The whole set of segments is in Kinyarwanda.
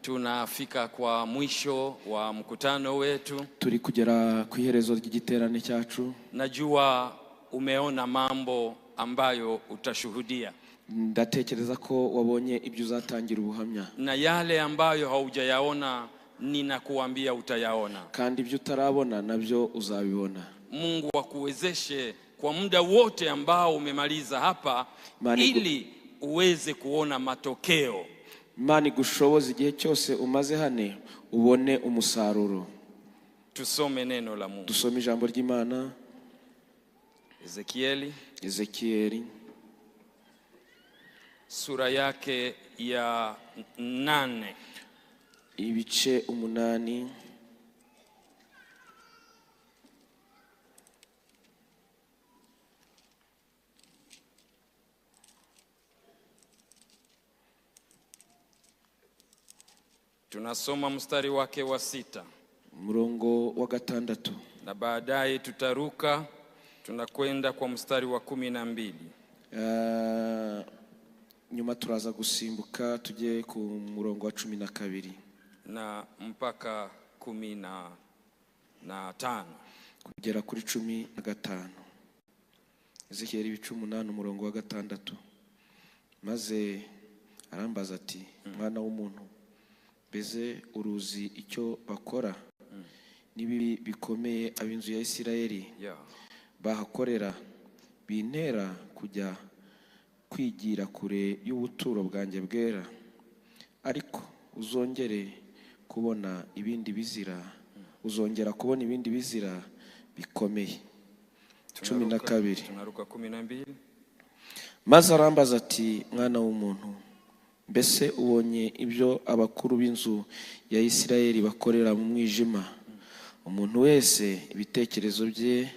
tunafika kwa mwisho wa mkutano wetu. Turi kugera ku iherezo ry'igiterane cyacu. Najua umeona mambo ambayo utashuhudia. Ndatekereza ko wabonye ibyo uzatangira ubuhamya. Na yale ambayo haujayaona ninakuambia utayaona. Kandi ibyo utarabona nabyo uzabibona. Mungu akuwezeshe kwa muda wote ambao umemaliza hapa ili uweze kuona matokeo. Imana igushoboze igihe cyose umaze hane ubone umusaruro. Tusome neno la Mungu. Dusome ijambo ry'Imana. Ezekieli sura yake ya 8 ibice 8. Tunasoma mstari wake wa 6. Murongo wa 6. Na baadaye tutaruka tunakwenda kwa mstari wa 12. Nyuma turaza gusimbuka tujye ku murongo wa 12 na mpaka 15 kugera kuri 15. Ezekieli ibice 8 umurongo wa 6. Maze arambaza ati mwana w'umuntu, beze uruzi icyo bakora nibi bikomeye ab'inzu ya Isirayeli bahakorera bintera kujya kwigira kure y'ubuturo bwanjye bwera, ariko uzongera kubona ibindi bizira bikomeye. 12. Tunaruka 12. Maze arambaza ati mwana w'umuntu, mbese ubonye ibyo abakuru b'inzu ya Isirayeli bakorera mu mwijima? Umuntu wese ibitekerezo bye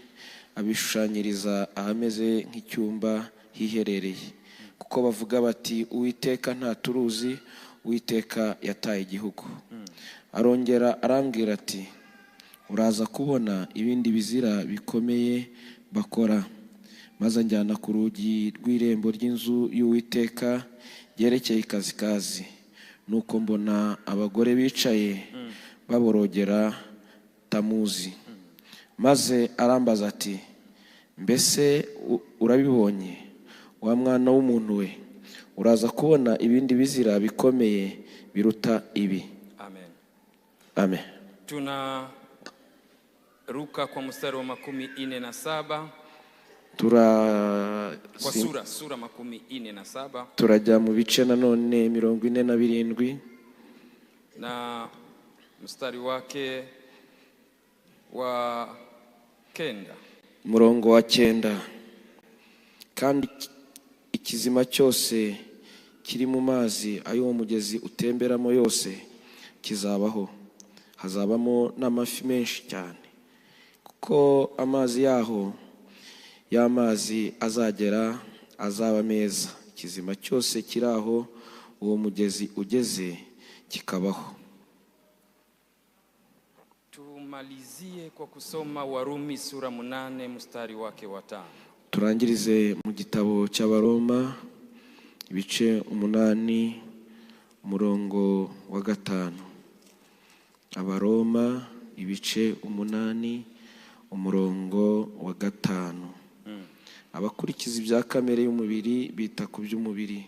abishushanyiriza ahameze nk'icyumba hiherereye, kuko bavuga bati Uwiteka ntaturuzi, Uwiteka yataye igihugu. Arongera arambwira ati uraza kubona ibindi bizira bikomeye bakora. Maze njyana ku rugi rw'irembo ry'inzu y'Uwiteka yerekeye ikazikazi, nuko mbona abagore bicaye baborogera Tamuzi. Maze arambaza ati mbese urabibonye wa mwana w'umuntu we? Uraza kubona ibindi bizira bikomeye biruta ibi. Amen. Amen. Tunaruka kwa mstari wa 47. Kwa sura 47. Turajya mu bice nanone 47 na mstari wake wa 9. Murongo wa 9. Kandi ikizima cyose kiri mu mazi ayo mugezi utemberamo yose kizabaho, hazabamo n'amafi menshi cyane, kuko amazi yaho y'amazi azagera azaba meza. Ikizima cyose kiraho uwo mugezi ugeze kikabaho. Tumalizie kwa kusoma Warumi sura 8 mstari wake wa 5. Turangirize mu gitabo cy'Abaroma ibice 8 umurongo wa 5. Abaroma ibice 8 umurongo wa 5. Abakurikiza ibya kamere y'umubiri bita ku by'umubiri,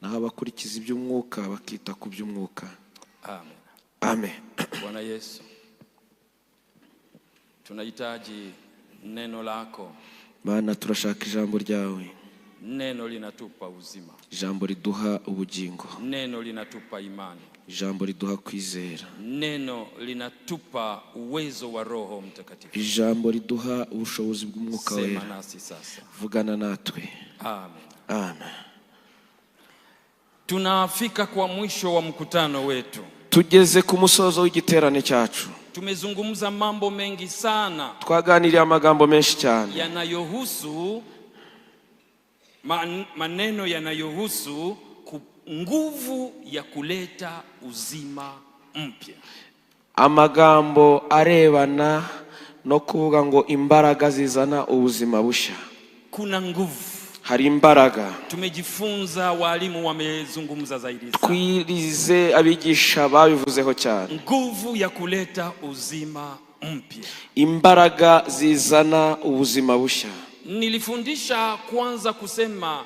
naho abakurikiza iby'umwuka bakita ku by'umwuka. Amen. Amen. Bwana Yesu, tunahitaji neno lako. Mana, turashaka ijambo ryawe. Neno linatupa uzima. Ijambo riduha ubugingo. Neno linatupa imani. Ijambo riduha kwizera. Neno linatupa uwezo wa Roho Mtakatifu. Ijambo riduha ubushobozi bw'Umwuka wera. Sema nasi sasa. Vugana natwe. Amen. Amen. Tunafika kwa mwisho wa mkutano wetu. Tugeze ku musozo w'igiterane cyacu. Tumezungumza mambo mengi sana. Twaganiriye amagambo menshi cyane yanayohusu maneno yanayohusu nguvu ya kuleta uzima mpya. Amagambo arebana no kuvuga ngo imbaraga zizana ubuzima bushya. Kuna nguvu. hari imbaraga. Tumejifunza, walimu wamezungumza zaidi sana. Twirize, abigisha babivuzeho cyane. Nguvu ya kuleta uzima mpya. Imbaraga zizana ubuzima bushya. Nilifundisha kwanza kusema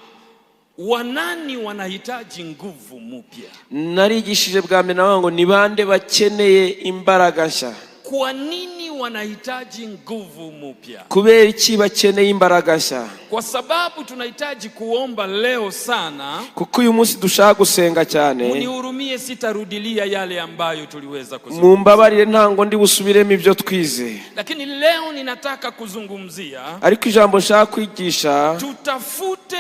wanani wanahitaji nguvu mpya. Narigishije bwa mbere nawe ngo ni bande bakeneye imbaraga nshya. Kwa nini wanahitaji nguvu mpya? Kubera iki bakeneye imbaraga nshya? Kwa sababu tunahitaji kuomba leo sana. Kuko uyu munsi dushaka gusenga cyane. Unihurumie, sitarudilia yale ambayo tuliweza kuzungumza. Mumbabarire ntango ndi busubiremo ibyo twize. Lakini leo ninataka kuzungumzia, ariko ijambo nshaka kwigisha, tutafute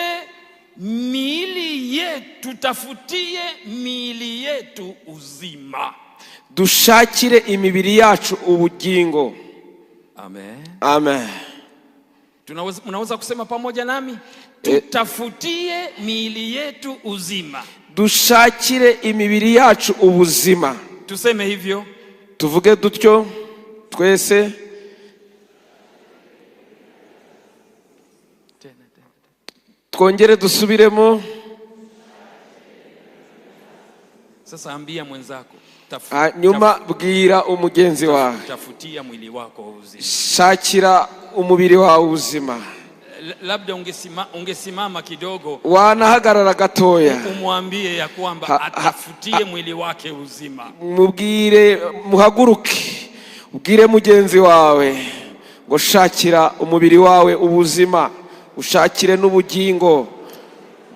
miili yetu, tutafutie miili yetu uzima. Dushakire imibiri yacu ubugingo. Amen. Amen. Unaweza kusema pamoja nami? Tutafutie miili yetu uzima. Dushakire imibiri yacu ubuzima. Tuseme hivyo. Tuvuge dutyo twese. Twongere dusubiremo. Sasa ambia mwenzako, nyuma bwira umugenzi wawe, tafutia mwili wako uzima. Shakira umubiri wawe ubuzima. Labda ungesimama kidogo, wanahagarara gatoya, umwambie ya kwamba atafutie mwili wake uzima. Mubwire, muhaguruke ubwire mugenzi wawe ngo shakira umubiri wawe ubuzima, ushakire n'ubugingo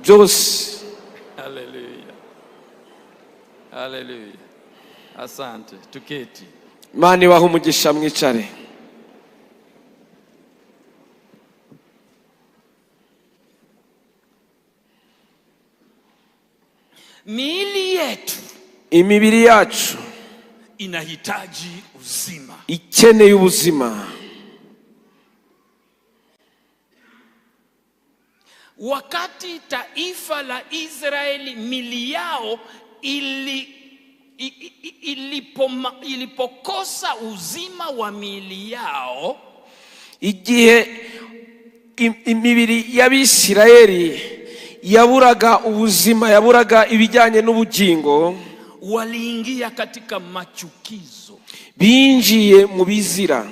byose. Haleluya, haleluya. Asante, tuketi. Imana ibahe umugisha, mwicare. Miili yetu, imibiri yacu inahitaji uzima, ikeneye ubuzima. Wakati taifa la Israeli miili yao ilipokosa uzima wa miili yao, igihe imibiri y'Abisirayeli yaburaga ubuzima, yaburaga ibijyanye n'ubugingo, waliingia katika machukizo, binjiye mu bizira.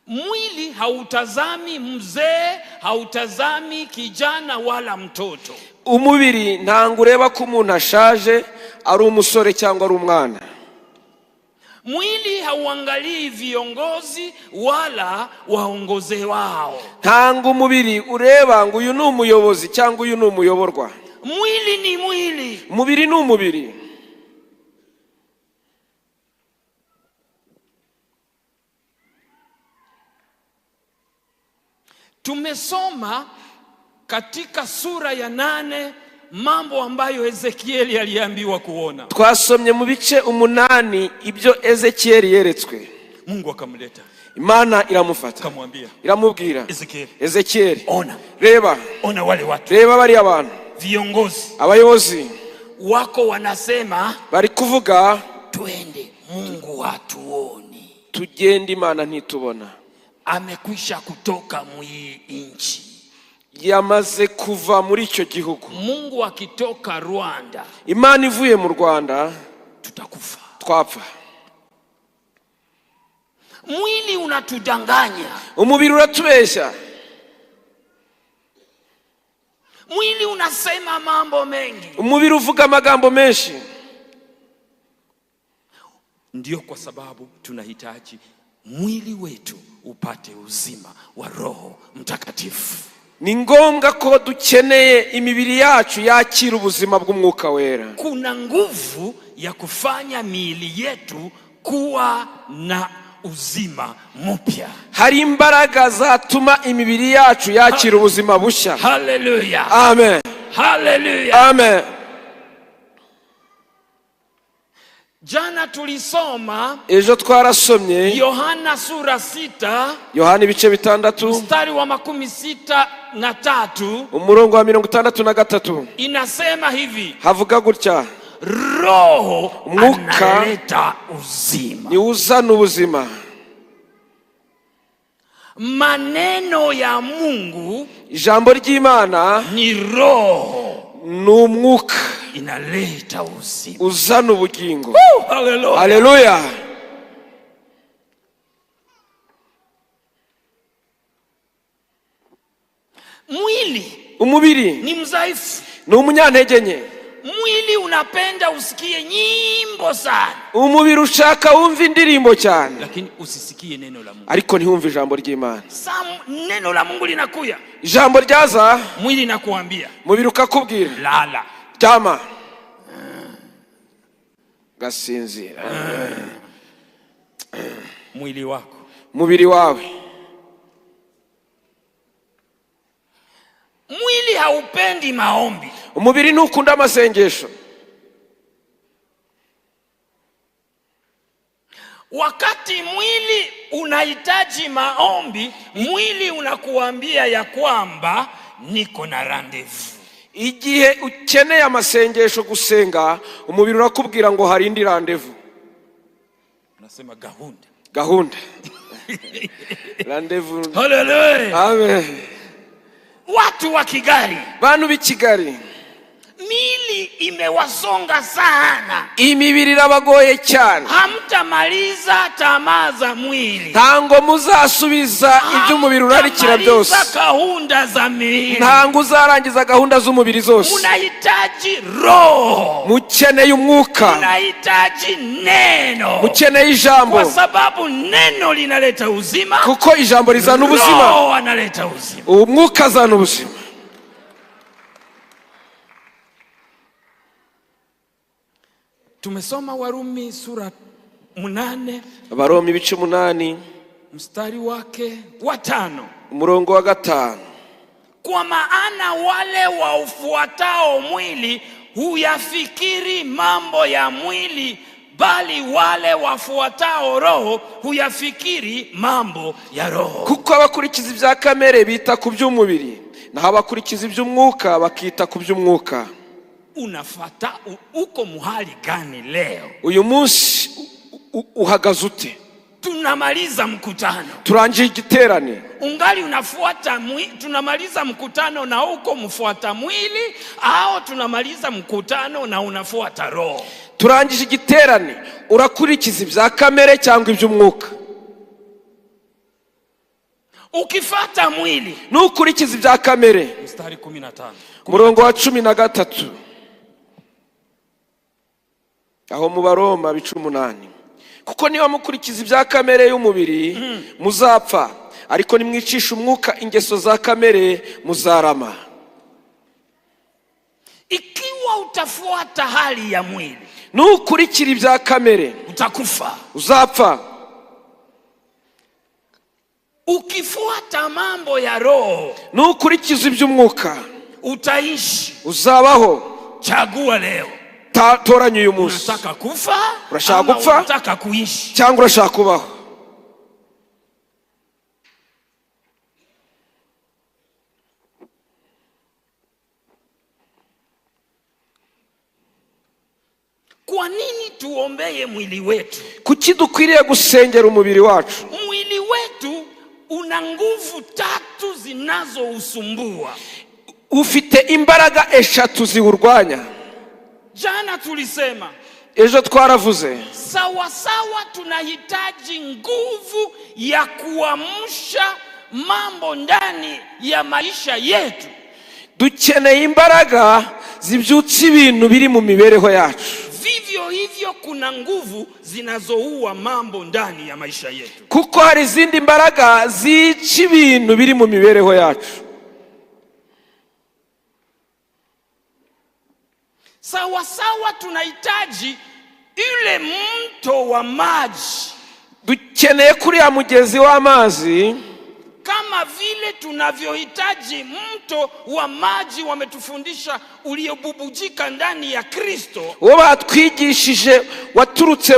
Mwili hautazami mzee, hautazami kijana wala mtoto. Umubiri ntango ureba ko umuntu ashaje, ari umusore cyangwa ari umwana. Mwili hauangalii viongozi wala waongoze wao. Ntango umubiri ureba ngo uyu ni umuyobozi cyangwa uyu ni umuyoborwa. Mwili ni mwili. Umubiri ni umubiri. Tumesoma katika sura ya 8 mambo ambayo Ezekieli aliambiwa kuona. Twasomye mu bice 8 ibyo Ezekieli yeretswe. Mungu akamleta, Imana iramufata, akamwambia, iramubwira, Ezekieli, ona, reba, ona wale watu, reba bari abantu, viongozi, abayobozi wako wanasema, bari kuvuga, twende, Mungu hatuoni. Tugende, Imana ntitubona. Amekwisha kutoka mwii nchi, yamaze kuva muri icyo gihugu. Mungu akitoka Rwanda, Imana ivuye mu Rwanda, tutakufa, twapfa. Mwili unatudanganya, umubiri uratubeshya, mwili unasema mambo mengi, umubiri uvuga amagambo menshi. Ndio kwa sababu tunahitaji mwili wetu upate uzima wa Roho Mtakatifu. Ni ngombwa ko dukeneye imibiri yacu yakira ubuzima bw'Umwuka Wera. Kuna nguvu ya kufanya miili yetu kuwa na uzima mpya. Hari imbaraga zatuma imibiri yacu yakira ubuzima bushya. Haleluya. Amen. Haleluya. Amen. Jana tulisoma, ejo twarasomye Yohana sura 6, Yohana ibice 6, mstari wa 63, umurongo wa 63. inasema hivi, havuga gutya, Roho Mwuka analeta uzima. ni uzana ubuzima. Maneno ya Mungu, ijambo ry'Imana ni roho, n'umwuka, inaleta uzima, uzana ubugingo. Haleluya. Haleluya. Umubiri ni mzaifu, ni umunyantege nke. Mwili unapenda usikie nyimbo sana, umubiri ushaka wumva indirimbo cyane, lakini usisikie neno la Mungu. Ariko ntihumve ijambo ry'Imana. Neno la Mungu linakuya, ijambo ryaza, mwili nakuambia, mubiri ukakubwira lala, ryama, gasinzira. Mwili wako, mubiri wawe. Mwili haupendi maombi. Umubiri ntukunda amasengesho. Wakati mwili unahitaji maombi, mwili unakuambia ya kwamba niko na rendezvous. Igihe ukeneye amasengesho gusenga, umubiri urakubwira ngo hari indi rendezvous. Unasema gahunda. Rendezvous. Haleluya. Amen. Watu wa Kigali, bantu b'i Kigali, mili imewasonga sana, imibiri irabagoye cyane. Hamtamaliza tamaa za mwili, ntango muzasubiza ibyo umubiri urarikira byose, gahunda za mwili, ntango uzarangiza gahunda z'umubiri zose. Unahitaji roho, mukeneye umwuka, unahitaji neno, mukeneye ijambo, kwa sababu neno linaleta uzima, kuko ijambo rizana ubuzima, roho analeta uzima, umwuka azana ubuzima. Tumesoma Warumi sura 8, Abaroma ibice 8 mstari wake wa 5, umurongo wa 5. Kwa maana wale waufuatao mwili huyafikiri mambo ya mwili, bali wale wafuatao roho huyafikiri mambo ya roho. Kuko abakurikiza ibya kamere bita ku by'umubiri, naho abakurikiza iby'umwuka bakita ku by'umwuka. Unafata uko muhali gani leo? Uyu munsi uhagaze ute? Tunamaliza mkutano, turangije igiterane, ungali unafuata tunamaliza mkutano na uko mfuata mwili, au tunamaliza mkutano na unafuata roho? Turangije igiterane, urakurikiza ibya kamere cyangwa iby'umwuka? Ukifata mwili, nukurikiza ibya kamere. mstari 15, umurongo wa 13, aho mu Baroma 8. Kuko niba mukurikiza ibya kamere y'umubiri muzapfa, ariko nimwicisha umwuka ingeso za kamere muzarama. Ikiwa utafuata hali ya mwili, nukurikira ibya kamere, utakufa, uzapfa. Ukifuata mambo ya roho, nukurikiza iby'umwuka, utaishi, uzabaho. Chagua leo. Toranya uyu munsi. Unataka kufa, urashaka gupfa, unataka kuishi, cyangwa urashaka kubaho? Kwa nini tuombeye mwili wetu? Kuki dukwiriye gusengera umubiri wacu? Mwili wetu una nguvu 3 zinazousumbua. Ufite imbaraga 3 ziwurwanya. Jana tulisema, ejo twaravuze, sawa sawa tunahitaji nguvu ya kuamsha mambo ndani ya maisha yetu. Dukeneye imbaraga zibyutsa ibintu biri mu mibereho yacu. Vivyo hivyo kuna nguvu zinazoua mambo ndani ya maisha yetu. Kuko hari izindi imbaraga zica ibintu biri mu mibereho yacu. Sawa sawa tunahitaji ile mto wa maji. Dukeneye kuri ya mugezi w'amazi, kama vile tunavyohitaji mto wa maji wametufundisha uliobubujika ndani ya Kristo. Wo batwigishije waturutse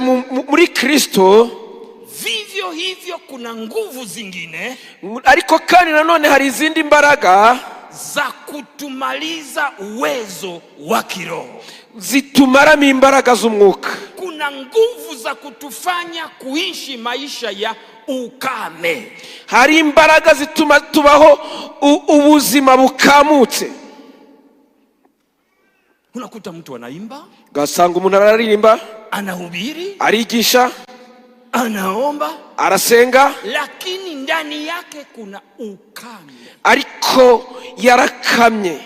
muri Kristo. Vivyo hivyo kuna nguvu zingine, ariko kandi nanone hari izindi imbaraga za kutumaliza uwezo wa kiroho, zitumaramo imbaraga z'umwuka. Kuna nguvu za kutufanya kuishi maisha ya ukame. Hari imbaraga zituma tubaho ubuzima bukamutse. Unakuta mtu anaimba, gasanga umuntu araririmba, anahubiri, arigisha, anaomba, arasenga, lakini ndani yake kuna ukame. Ariko yarakamye.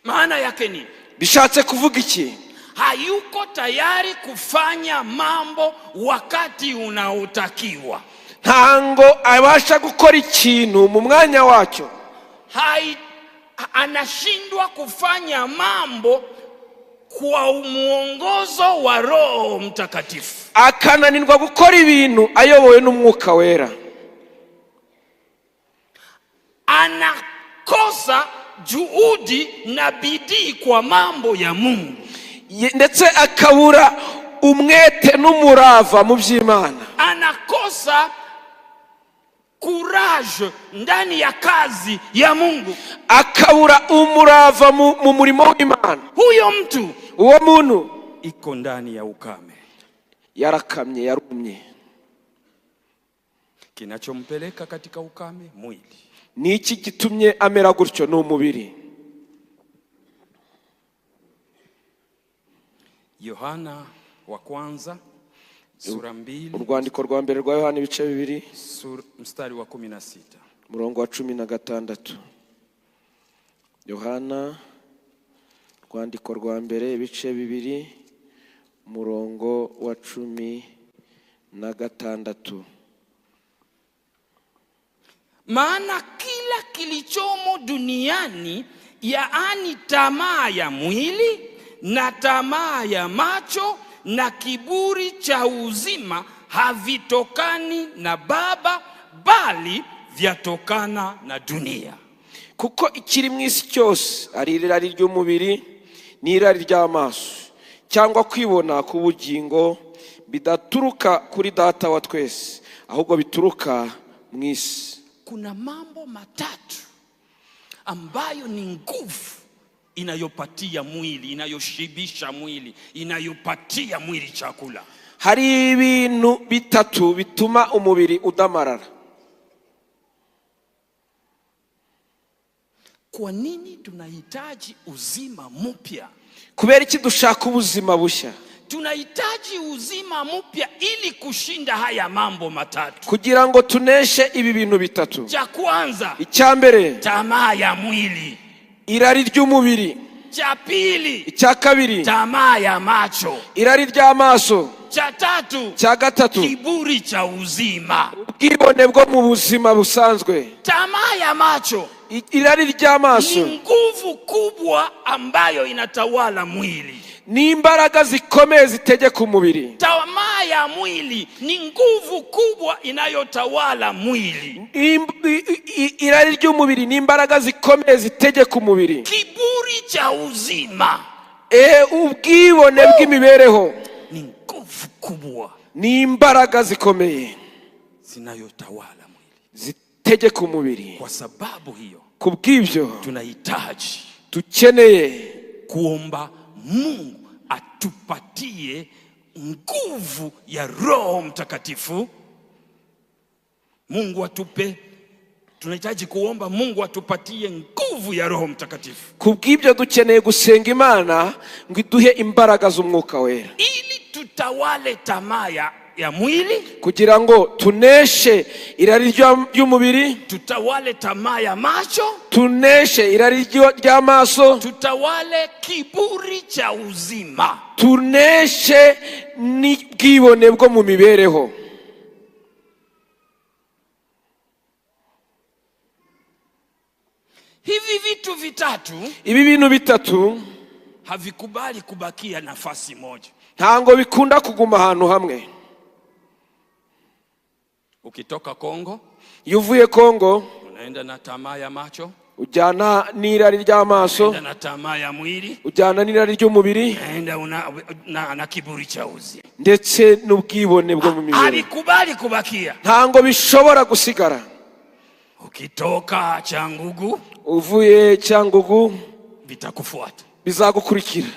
Maana yake ni bishatse kuvuga iki? Hayuko tayari kufanya mambo wakati unaotakiwa. Ntango abasha gukora ikintu mu mwanya wacyo. Anashindwa kufanya mambo kwa muongozo wa Roho Mtakatifu. Akananirwa gukora ibintu ayobowe n'Umwuka Wera. Anakosa juhudi na bidii kwa mambo ya Mungu. Ndetse akabura umwete n'umurava mu by'Imana. Anakosa courage ndani ya kazi ya Mungu. Akabura umurava mu murimo w'Imana. Huyo mtu, uwo muntu iko ndani ya ukame. Yarakamye, yarumye. Kinachompeleka katika ukame? Mwili. Ni iki gitumye amera gutyo? N'umubiri. Yohana wa kwanza sura 2, urwandiko rwa mbere rwa Yohana ibice 2 mstari wa 16, murongo wa 16. Yohana urwandiko rwa mbere ibice 2 murongo wa 16. Maana kila kilichomo duniani, yaani tamaa ya mwili na tamaa ya macho na kiburi cha uzima, havitokani na Baba, bali vyatokana na dunia. Kuko ikiri mu isi cyose ari irari ry'umubiri n'irari ry'amaso cyangwa kwibona ku bugingo, bidaturuka kuri Data wa twese, ahubwo bituruka mu isi. Kuna mambo matatu ambayo ni nguvu inayopatia mwili, inayoshibisha mwili, inayopatia mwili chakula. Hari ibintu bitatu bituma umubiri udamarara. Kwa nini tunahitaji uzima mpya? Kubera iki dushaka ubuzima bushya? Tunahitaji uzima mpya ili kushinda haya mambo matatu. Kugira ngo tuneshe ibi bintu bitatu. Cha kwanza, icyambere, tamaa ya mwili, irari ry'umubiri. Cha pili, icya kabiri, tamaa ya macho, irari ry'amaso. Cha tatu, cya gatatu, kiburi cha uzima, ubwibone bwo mu buzima busanzwe. Tamaa ya macho, irari ry'amaso, ni nguvu kubwa ambayo inatawala mwili. Ni imbaraga zikomeye zitegeka umubiri. Tamaa ya mwili ni nguvu kubwa inayotawala mwili. Irari ry'umubiri ni imbaraga zikomeye zitegeka umubiri. Kiburi cha uzima, ubwibone bw'imibereho, ni nguvu kubwa, ni imbaraga zikomeye zinayotawala mwili, zitegeka umubiri. Kwa sababu hiyo, kubw'ibyo tunahitaji, tukeneye kuomba Mungu atupatie nguvu ya Roho Mtakatifu. Mungu atupe, tunahitaji kuomba Mungu atupatie nguvu ya Roho Mtakatifu. Kubw'ibyo dukeneye gusenga Imana ngo iduhe imbaraga z'Umwuka Wera, ili tutawale tamaa ya mwili, kugira ngo tuneshe irari ry'umubiri, tutawale tamaa ya macho, tuneshe irari ry'amaso, tutawale kiburi cha uzima, tuneshe n'ubwibone bwo mu mibereho. Hivi vitu vitatu, ibi bintu bitatu havikubali kubakia nafasi moja. Ntango bikunda kuguma ahantu hamwe. Ukitoka Kongo, yuvuye Kongo, unaenda na tamaa ya macho, ujyana n'irari ry'amaso, unaenda na tamaa ya mwili, ujyana n'irari ry'umubiri, unaenda na kiburi cha uzima, ndetse n'ubwibone bwo mu mibereho. Havikubali kubakia. Ntango bishobora gusigara. Ukitoka Cyangugu, uvuye Cyangugu, bitakufuata, bizagukurikira.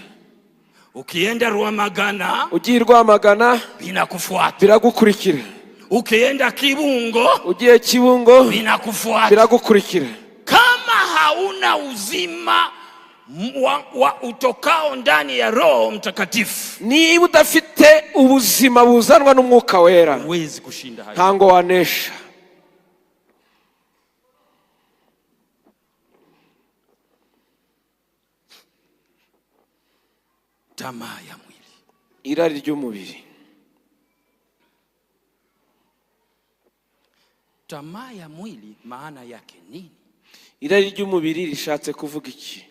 Ukienda Rwamagana, ugiye Rwamagana, binakufuata, biragukurikira. Ukienda Kibungo, ugiye Kibungo binakufuata. biragukurikira. Kama hauna uzima wa utokao ndani ya Roho Mtakatifu, niba udafite ubuzima buzanwa n'Umwuka Wera, huwezi kushinda hayo. ntango wanesha. Tamaa ya mwili, irari ry'umubiri. tamaa ya mwili maana yake nini? Irari ry'umubiri rishatse kuvuga iki?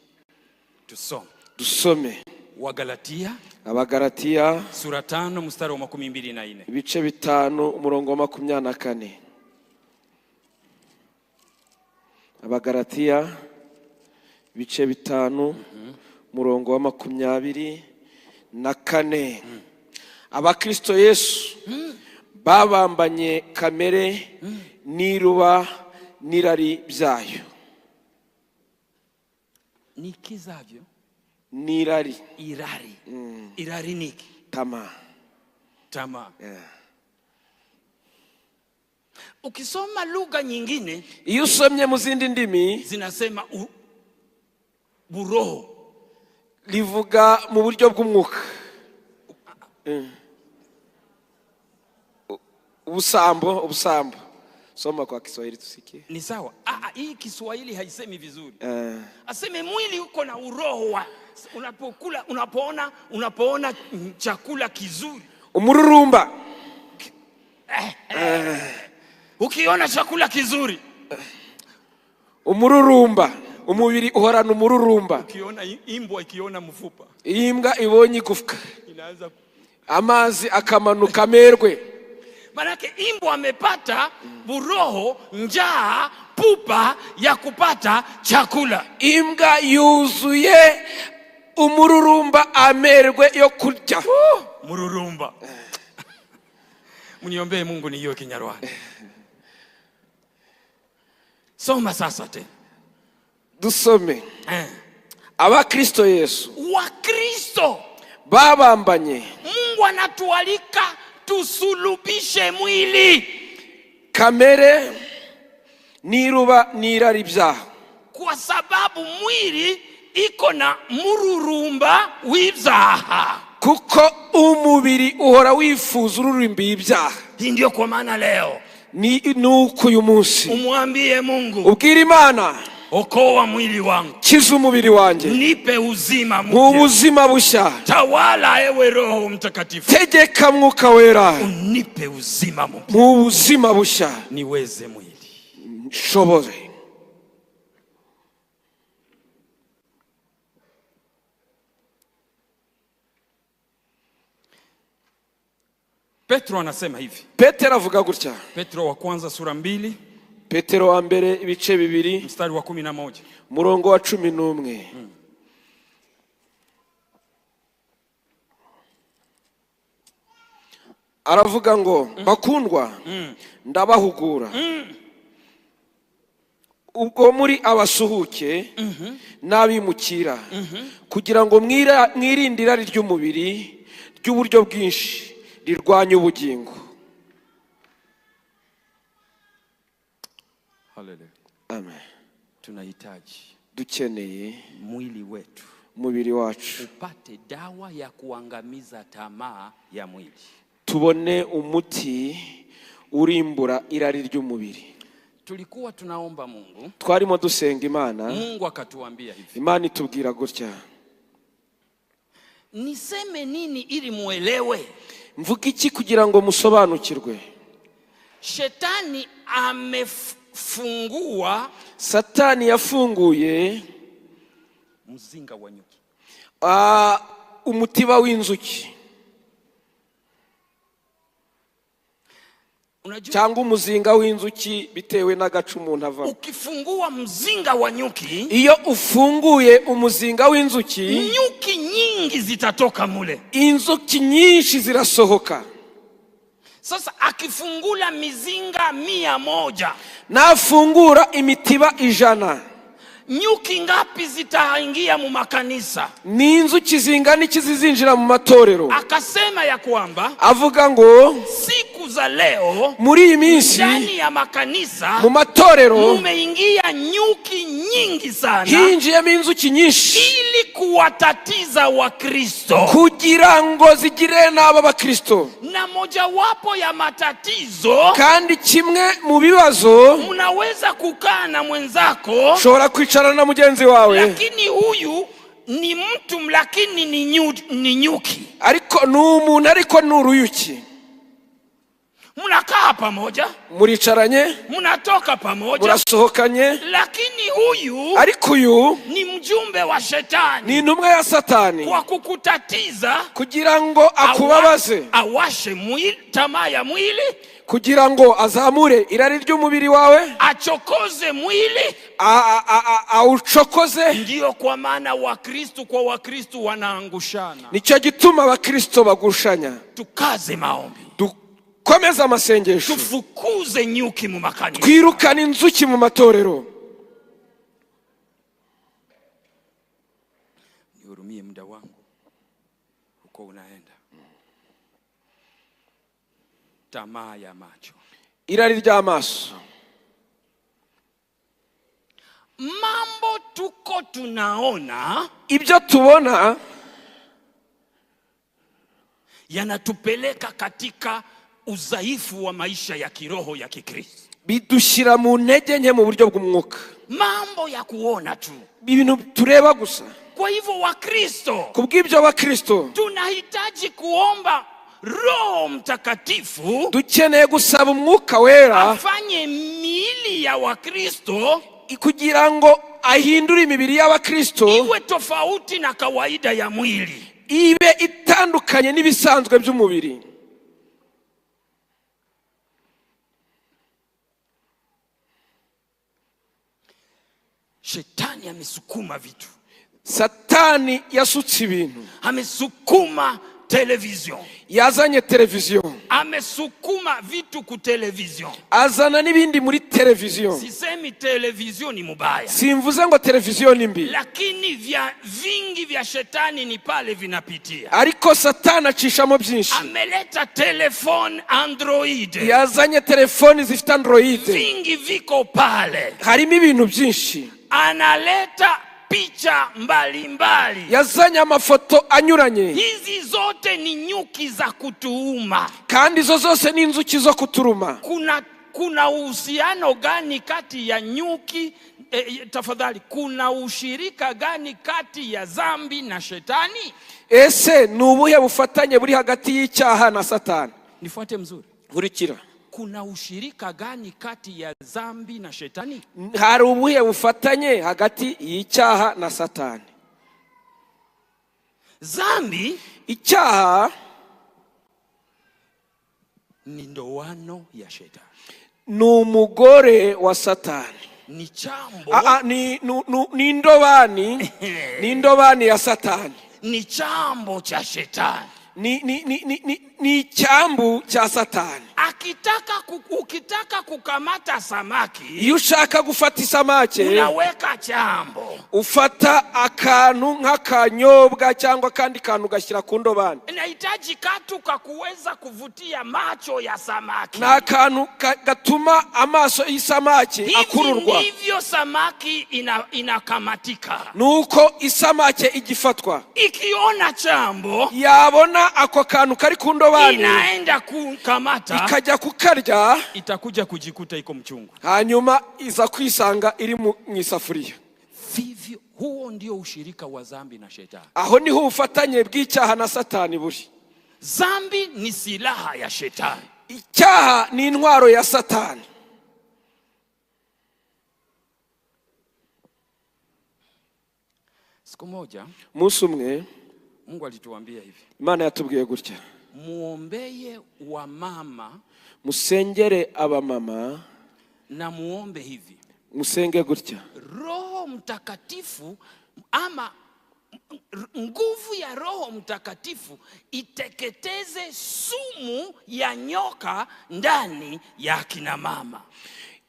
Dusome Wagalatia, Abagalatiya sura 5 mstari wa 24. ibice 5 umurongo wa 24. Abagalatiya ibice 5 umurongo wa 24. Abakristo Yesu babambanye kamere n'iruba n'irari byayo. Nikizavyo n'irari. Irari. Irari niki? Tamaa. Ukisoma lugha nyingine, iyo usomye mu zindi ndimi zinasema buroho, livuga mu buryo bw'umwuka. Ubusambo. Soma kwa Kiswahili tusikie. Ni sawa. Hii Kiswahili haisemi vizuri. Aseme mwili uko na uroho wa unapokula, unapoona chakula kizuri. Umururumba. Ukiona chakula kizuri. Umururumba. Umubiri uhorana umururumba. Ukiona imbwa ikiona mfupa. Imbwa ibonye igufwa, inaanza amazi akamanuka merwe. Manake imbwa amepata buroho, njaa, pupa ya kupata chakula. Imbwa yuzuye umururumba amerwe yo kurya. Mururumba. Muniombee Mungu ni hiyo Kinyarwanda. Soma sasa tena. Dusome. Abakristo Yesu, Wakristo babambanye. Mungu anatualika tusulubishe mwili, kamere n'iruba n'irari byaho, kwa sababu mwili iko na mururumba w'ibyaha. kuko umubiri uhora wifuza ururimbi y'ibyaha. Hii ndio kwa maana leo nuko uyu munsi umwambie Mungu, ubwira Imana, okoa mwili wangu, kiza umubiri wanjye, nipe uzima mpya, ubuzima bushya. tawala ewe Roho Mtakatifu, tegeka Mwuka Wera, unipe uzima mpya, ubuzima bushya, niweze mwili shobore. Petro anasema hivi. Petero avuga gutya. Petro wa kwanza sura 2. Petero wa mbere ibice 2 mstari wa 11. murongo wa 11. Aravuga ngo bakundwa, ndabahugura ubwo muri abasuhuke n'abimukira, kugira ngo mwirinde irari ry'umubiri ry'uburyo bwinshi rirwanya ubugingo. Haleluya. Amen. Tunahitaji, dukeneye mwili wetu, mubiri wacu, upate dawa ya kuangamiza tamaa ya mwili. Tubone umuti urimbura irari ry'umubiri. Tulikuwa tunaomba Mungu, twarimo dusenga Imana, Mungu akatuambia hivi. Imana itubwira gutya. Niseme nini ili muelewe? Mvuga iki kugira ngo musobanukirwe? Shetani amefungua, Satani yafunguye mzinga wa nyuki, umutiba w'inzuki, cyangwa umuzinga w'inzuki bitewe n'agacu umuntu avamo. Ukifungua mzinga wa nyuki, iyo ufunguye umuzinga w'inzuki, nyuki nyingi zitatoka mule, inzuki nyinshi zirasohoka. Sasa akifungula mizinga 100, nafungura imitiba 100, nyuki ngapi zitaingia mu makanisa? Ni inzuki zingana iki zizinjira mu matorero? Akasema ya kwamba avuga ngo siku siku za leo muri iyi minsi ndani ya makanisa mu matorero mumeingia nyuki nyingi sana, hinjiyemo inzuki nyinshi ili kuwatatiza Wakristo, kugira ngo zigire n'aba bakristo. Na mojawapo ya matatizo, kandi kimwe mu bibazo, unaweza kukaa na mwenzako, ushobora kwicarana na mugenzi wawe, lakini huyu ni mtu lakini ni nyuki, ariko n'umuntu ariko n'uruyuki. Mnakaa pamoja, muricaranye, mnatoka pamoja, murasohokanye, lakini huyu ariko uyu ni mjumbe wa shetani, ni intumwa ya Satani, kwa kukutatiza, kugira ngo akubabaze, awashe mwili, tamaa ya mwili, kugira ngo azamure irari ry'umubiri wawe, achokoze mwili, auchokoze. Ndio kwa maana Wakristo wanaangushana. Nicyo gituma abakristo bagushanya. Tukaze maombi, dukomeze amasengesho, tufukuze nyuki mu makanisa, twirukana inzuki mu matorero. Nihurumie muda wangu uko unaenda. Tamaa ya macho, irari ry'amaso. Mambo tuko tunaona, ibyo tubona yanatupeleka katika udhaifu wa maisha ya kiroho ya Kikristo, bidushyira mu ntege nke mu buryo bw'umwuka. Mambo ya kuona tu, ibintu tureba gusa. Kwa hivyo Wakristo, kubw'ibyo Wakristo tunahitaji kuomba Roho Mtakatifu, dukeneye gusaba Umwuka Wera afanye miili ya Wakristo, kugira ngo ahindure imibiri y'Abakristo iwe tofauti na kawaida ya mwili, ibe itandukanye n'ibisanzwe by'umubiri. Shetani amesukuma vitu. Satani yasutse ibintu. Amesukuma television. Yazanye television. Amesukuma vitu ku television. Azana n'ibindi muri television. Sisemi television ni mubaya, simvuze ngo television ni mbi, lakini vingi vya shetani ni pale vinapitia. Ariko Satani acishamo byinshi. Ameleta telefone Android. Yazanye telefoni zifite Android. Vingi viko pale. Harimo ibintu byinshi. Analeta picha mbalimbali. Yazanye amafoto anyuranye. Hizi zote ni nyuki za kutuuma. Kandi izo zose ni inzuki zo kuturuma. Kuna uhusiano gani kati ya nyuki? Tafadhali, kuna ushirika gani kati ya dhambi na shetani? Ese ni ubuhe bufatanye buri hagati y'icyaha na Satani? Nifuate mzuri. Nkurikira. Kuna ushirika gani kati ya dhambi na shetani? Hari ubuhe bufatanye hagati y'icyaha na Satani? Dhambi, icyaha, ni ndoano ya shetani, ni umugore wa Satani, ni chambo, ni indobani, ni indobani ya Satani, ni chambo cha shetani, ni cyambu cha Satani. Ukitaka kukamata samaki, iyo ushaka gufata isamake, unaweka chambo, ufata akantu nk'akanyobwa cyangwa kandi kantu gashyira ku ndobani. Inahitaji katu kakuweza kuvutia macho ya samaki, na kantu gatuma amaso y'isamaki akururwa. Hivyo samaki inakamatika. Nuko isamake igifatwa, ikiona chambo, yabona ako kantu kari ku ndobani, inaenda kukamata, ikajya kukarya, itakuja kujikuta iko mchungu, hanyuma iza kwisanga iri mu isafuriya. Vivyo huo ndio ushirika wa dhambi na shetani. Aho niho ubufatanye bw'icyaha na Satani buri. Dhambi ni silaha ya shetani, icyaha ni intwaro ya Satani. Siku moja, umunsi umwe, Mungu alituambia hivi, Imana yatubwiye gutya: muombeye wa mama, musengere abamama, na muombe hivi, musenge gutya: Roho Mtakatifu, ama nguvu ya Roho Mtakatifu iteketeze sumu ya nyoka ndani ya kina mama.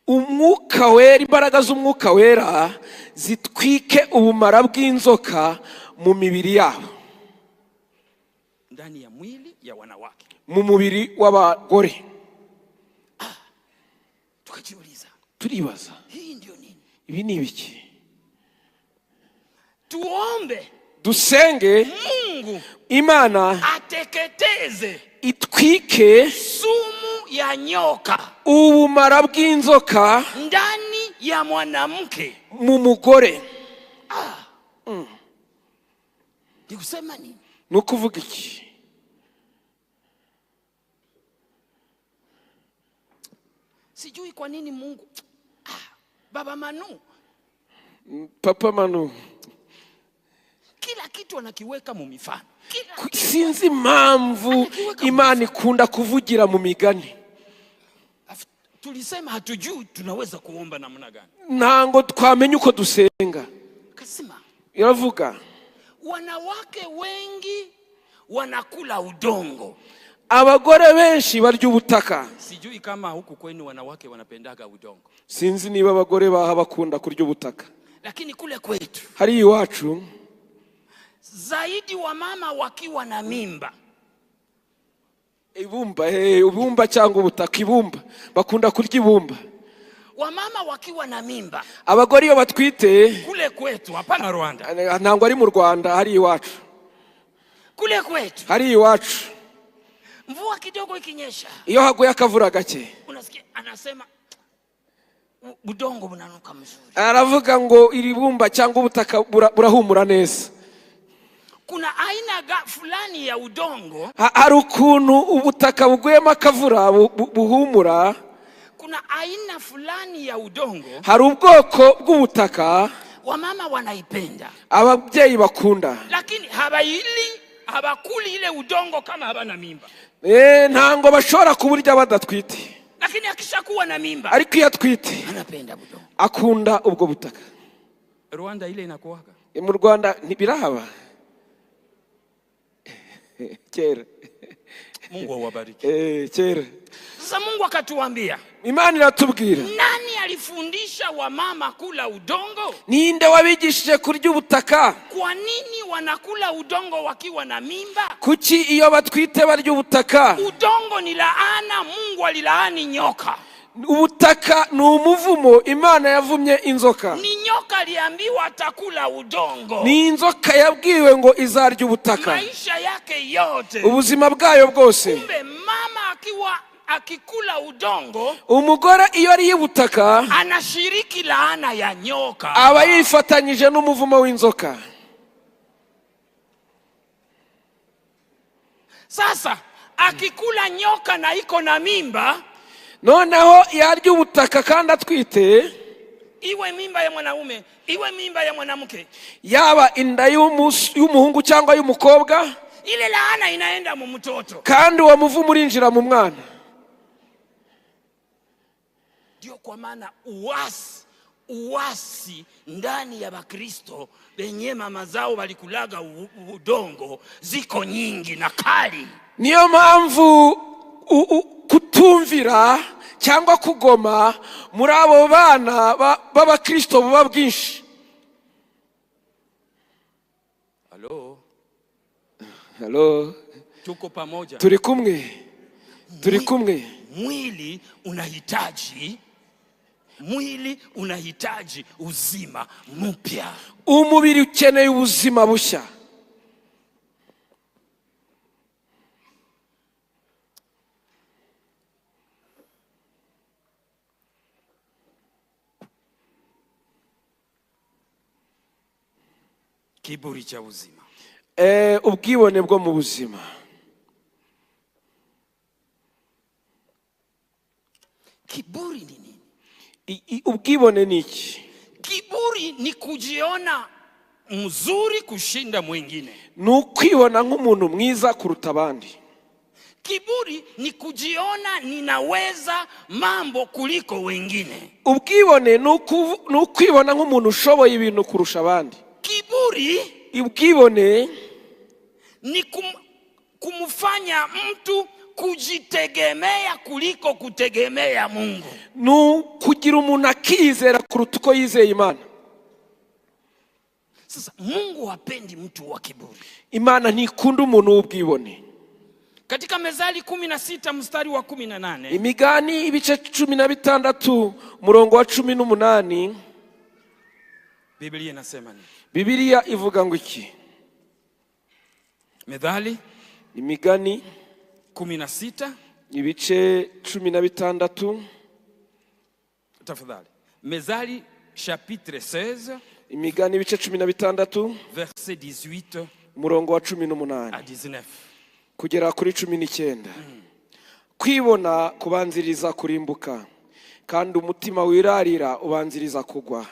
Umwuka Wera, imbaraga z'Umwuka Wera zitwike ubumara bw'inzoka mu mibiri yabo, ndani ya mwili ya wanawake, mu mubiri w'abagore. Tukajiuliza, turibaza, hii ndio nini? ibi ni ibiki? Tuombe, dusenge Mungu Imana ateketeze itwike sumu ya nyoka, ubumara bw'inzoka ndani ya mwanamke, mu mugore. Ni kusema nini? Ni ukuvuga iki? Sijui kwa nini Mungu. Baba Manu, Papa Manu, kila kitu anakiweka mu mifano. Sinzi impamvu Imana ikunda kuvugira mu migani. Tulisema hatujui tunaweza kuomba namna gani. Ntango twamenye uko dusenga. Kasema iravuga, wanawake wengi wanakula udongo, abagore benshi barya ubutaka. Sijui kama huku kwenu wanawake wanapendaga udongo. Sinzi niba abagore baha bakunda kurya ubutaka. Lakini kule kwetu, hari iwacu, zaidi wa mama wakiwa na mimba, ibumba cyangwa ubutaka, ibumba bakunda kurya ibumba. Wamama wakiwa na mimba, abagore iyo batwite kule kwetu, hapana Rwanda, ntango ari mu Rwanda, hari iwacu. Kule kwetu, hari iwacu, mvua kidogo ikinyesha, iyo haguye akavura gake, unasikia anasema udongo bunanuka mzuri. Aravuga ngo iri bumba cyangwa ubutaka burahumura neza. Kuna aina fulani ya udongo, hari ukuntu ubutaka buguyemo akavura buhumura. Kuna aina fulani ya udongo, hari ubwoko bw'ubutaka wamama wanaipenda, ababyeyi bakunda. Lakini habakuli ile udongo kama habana mimba. Ntango bashobora kuburya badatwite. Lakini akishakuwa na mimba, ariko iyo atwite anapenda udongo, akunda ubwo butaka. Rwanda ile inakuwaga. Mu Rwanda ntibirahaba. Kera. Mungu awabariki. Kera. Sasa Mungu akatuambia, Imana iratubwira, nani alifundisha wamama kula udongo? Ninde wabigishije kurya ubutaka? Kwa nini wanakula udongo wakiwa na mimba? Kuki iyo batwite barya ubutaka? Udongo ni laana, Mungu alilaani nyoka. Ubutaka ni umuvumo, Imana yavumye inzoka. Ni nyoka aliambiwa atakula udongo. Ni inzoka yabwiwe ngo izarya ubutaka maisha yake yote, ubuzima bwayo bwose. Kumbe mama akikula udongo, umugore iyo ari ubutaka, anashiriki laana ya nyoka, aba yifatanyije n'umuvumo w'inzoka. Sasa akikula nyoka na iko na mimba, noneho yarya ubutaka kandi atwite, iwe mimba ya mwanaume, iwe mimba ya mwanamke, yaba inda y'umuhungu cyangwa y'umukobwa, ile laana inaenda mu mtoto, kandi uwo muvumo urinjira mu mwana. Ndio kwa maana uasi ndani ya Bakristo benye mama zao walikulaga udongo ziko nyingi na kali. Niyo mpamvu kutumvira cyangwa kugoma muri abo bana b'Abakristo buba bwinshi. Halo, tuko pamoja, turi kumwe. Mwili unahitaji uzima mpya. Umubiri ukeneye ubuzima bushya. Kiburi cha uzima, ubwibone bwo mu buzima. Kiburi ni nini? Ubwibone ni iki? Kiburi ni kujiona mzuri kushinda mwingine. Ni ukwibona nk'umuntu mwiza kuruta abandi. Kiburi ni kujiona ninaweza mambo kuliko wengine. Ubwibone ni ukwibona nk'umuntu ushoboye ibintu kurusha abandi. Ubwibone ni kumfanya mtu kujitegemea kuliko kutegemea Mungu. No kugira umuntu akizera kuruta uko yizeye Imana. Sasa Mungu hapendi mtu wa kiburi. Imana ntikunda umuntu w'ubwibone. Katika Mezali 16 mstari wa 18. Imigani ibice 16 murongo wa 18. Biblia inasema nini? Biblia ivuga ngo iki? Methali Imigani 16 ibice 16. Tafadhali. Mezali chapitre 16. Imigani ibice 16 verset 18 murongo wa 18 à 19. Kugera kuri 19. Kwibona kubanziriza kurimbuka, kandi umutima wirarira ubanziriza kugwa.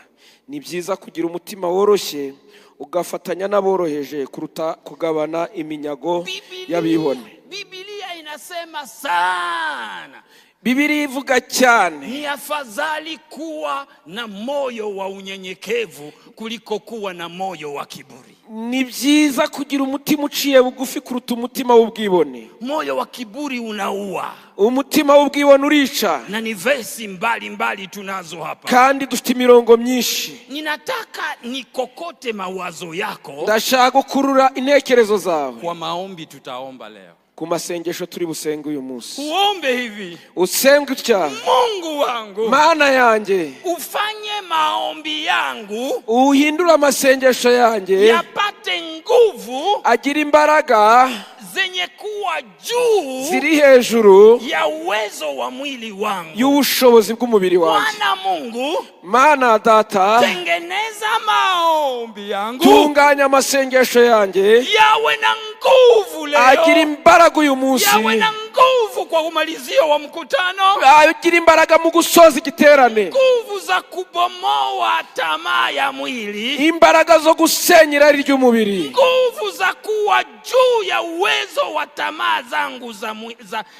Ni byiza kugira umutima woroshye ugafatanya n'aboroheje kuruta kugabana iminyago y'abibone. Biblia inasema sana. Biblia ivuga cyane. Ni afadhali kuwa na moyo wa unyenyekevu kuliko kuwa na moyo wa kiburi. Ni byiza kugira umutima uciye bugufi kuruta umutima w'ubwibone. Moyo wa kiburi unaua. Umutima w'ubwibone urica. Na ni versi mbali tunazo hapa. Kandi dufite imirongo myinshi. Ninataka nikokote mawazo yako. Ndashaka gukurura intekerezo zawe. Kwa maombi tutaomba leo. Ku masengesho turi busenga uyu munsi. Uombe hivi. Usenga utya: Mungu wangu, Mana yanjye, ufanye maombi yangu uhindura amasengesho yanjye yapate nguvu, agira imbaraga zenye kuwa juu, ziri hejuru ya uwezo wa mwili wangu, y'ubushobozi bw'umubiri wanjye. Bwana Mungu, Mana Data, tengeneza maombi yangu, tunganya amasengesho yanjye yawe na nguvu leo, agira imbaraga uyu munsi, yawe na nguvu kwa umalizio wa mkutano, agira imbaraga mu gusoza igiterane, nguvu za kubomoa tamaa ya mwili, imbaraga zo gusenya irari ry'umubiri, nguvu za kuwa juu ya uwezo wa tamaa zangu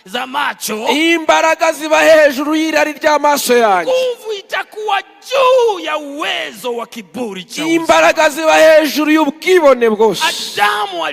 za macho, imbaraga ziba hejuru y'irari ry'amaso yanjye, nguvu itakuwa juu ya uwezo wa kiburi cha uzima, imbaraga ziba hejuru y'ubwibone bwose. Adamu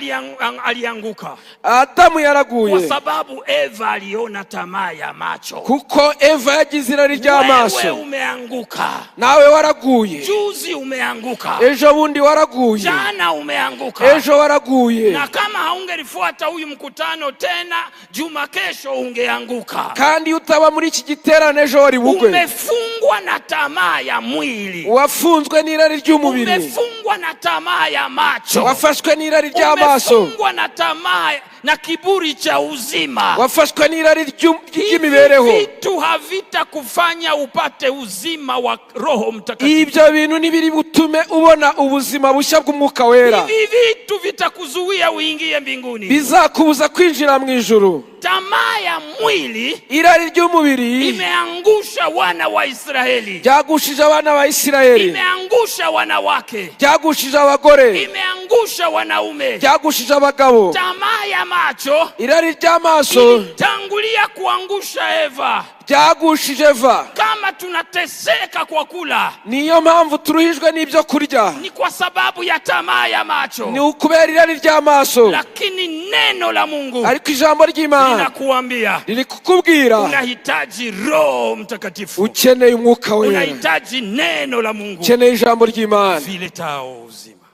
alianguka. Adamu yaraguye kwa sababu Eva aliona tamaa ya macho. Kuko Eva yagize irari ry'amaso. Wewe umeanguka. Nawe waraguye. Juzi umeanguka. Ejo bundi waraguye. Jana umeanguka. Ejo waraguye. Na kama haungelifuata huyu mkutano tena, juma kesho ungeanguka. Kandi utaba muri iki giterane ejo wari bugwe. Umefungwa na tamaa ya mwili. Wafunzwe n'irari ry'umubiri. Umefungwa na tamaa ya macho. Wafashwe n'irari ry'amaso. Umefungwa na tamaa na kiburi cha uzima. Wafashwe n'irari ry'imibereho. Vitu havita kufanya upate uzima wa Roho Mtakatifu. Ibyo bintu nibiri butume ubona ubuzima bushya bw'Umwuka Wera. Hivi vitu vitakuzuia uingie mbinguni. Bizakubuza kwinjira mu ijuru. Tamaa ya mwili, irari ry'umubiri, imeangusha wana wa Israeli. Byagushije abana ba Isirayeli. Imeangusha wanawake. Byagushije abagore. Imeangusha wanaume. Byagushije abagabo. Tamaa ya macho, irari ry'amaso, tangulia kuangusha Eva. Byagushije Eva. Kama tunateseka kwa kula, niyo mpamvu turuhijwe n'ibyo kurya, ni kwa sababu ya tamaa ya macho, ni ukubera irari ry'amaso. Lakini neno la Mungu, ariko ijambo ry'Imana linakuambia, lilikukubwira, unahitaji Roho Mtakatifu, ukeneye Umwuka Wera, unahitaji neno la Mungu, ukeneye ijambo ry'Imana, viletao uzima,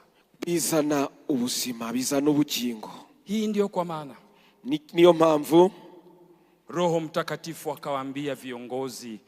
bizana ubuzima, bizana ubugingo. Hii ndio kwa maana niyo mpamvu Roho Mtakatifu akawaambia viongozi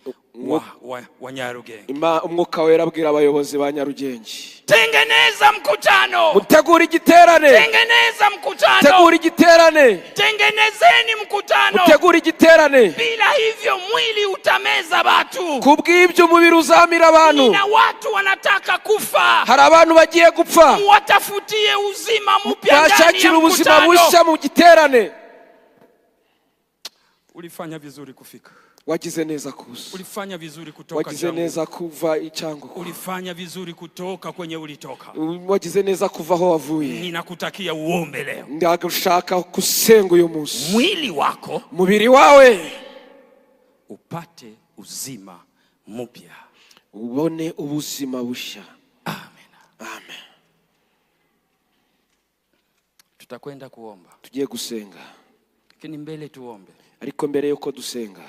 wa Nyarugenge, Umwuka Wera abwira abayobozi ba Nyarugenge, tengeneza mkutano, mutegura igiterane, tengeneza mkutano, tegura igiterane, tengenezeni mkutano, mutegura igiterane. Bila hivyo mwili utameza watu, kubw'ibyo umubiri uzamira abantu. Na watu wanataka kufa, hari abantu bagiye gupfa, watafutie uzima mpya ndani ya mkutano, ubuzima bushya mu giterane. Ulifanya vizuri kufika. Wagize neza kuza. Ulifanya vizuri kutoka. Wagize neza kuva icyango. Ulifanya vizuri kutoka kwenye ulitoka. Wagize neza kuva aho wavuye. Ninakutakia uombe leo. Ndagushaka kusenga uyu munsi. Mwili wako, mubiri wawe, upate uzima mpya. Ubone ubuzima bushya. Amen. Amen. Tutakwenda kuomba. Tugiye gusenga. Lakini mbele tuombe. Ariko mbere yuko dusenga,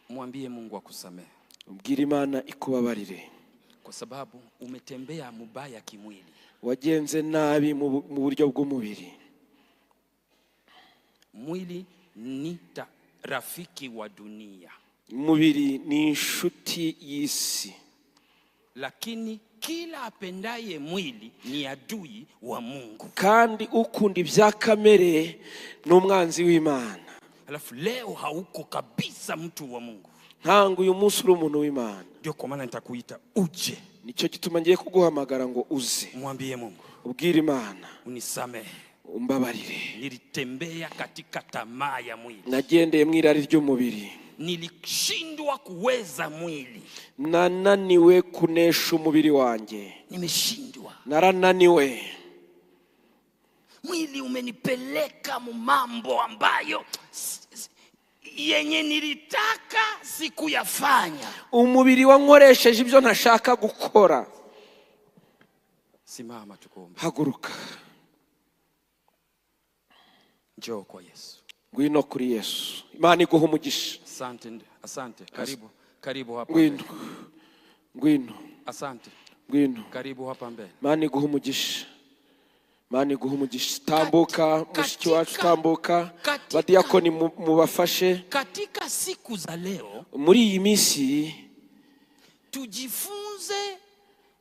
mwambie Mungu akusamehe. Ubwira Imana ikubabarire. Kwa sababu umetembea mubaya kimwili. Wagenze nabi mu buryo bw'umubiri. Mwili ni rafiki wa dunia. Umubiri ni inshuti y'isi. Lakini kila apendaye mwili ni adui wa Mungu. Kandi ukunda ibya kamere n'umwanzi w'Imana. Alafu leo hauko kabisa mtu wa Mungu. Ntango uyu munsi uri umuntu w'Imana. Ndio kwa maana nitakuita uje. Nicyo gituma ngiye kuguhamagara ngo uze. Mwambie Mungu, ubwire Imana, unisamehe, umbabarire. Nilitembea katika tamaa ya mwili. Nagendeye mu irari ry'umubiri. Nilishindwa kuweza mwili. Nananiwe kunesha umubiri wanjye. Nimeshindwa. Narananiwe. Mwili umenipeleka mu mambo ambayo yenye nilitaka sikuyafanya. Umubiri wankoresheje ibyo ntashaka gukora. Simama tukuombe. Haguruka. Njoo kwa Yesu. Ngwino kuri Yesu. Imana iguha umugisha. Asante. Karibu hapa. Ngwino. Asante. Ngwino. Karibu hapa mbele. Imana iguha umugisha. Imana iguha umugisha. Tambuka, mushiki wacu tambuka. Badiyakoni mubafashe. Katika siku za leo, muri iyi minsi tujifunze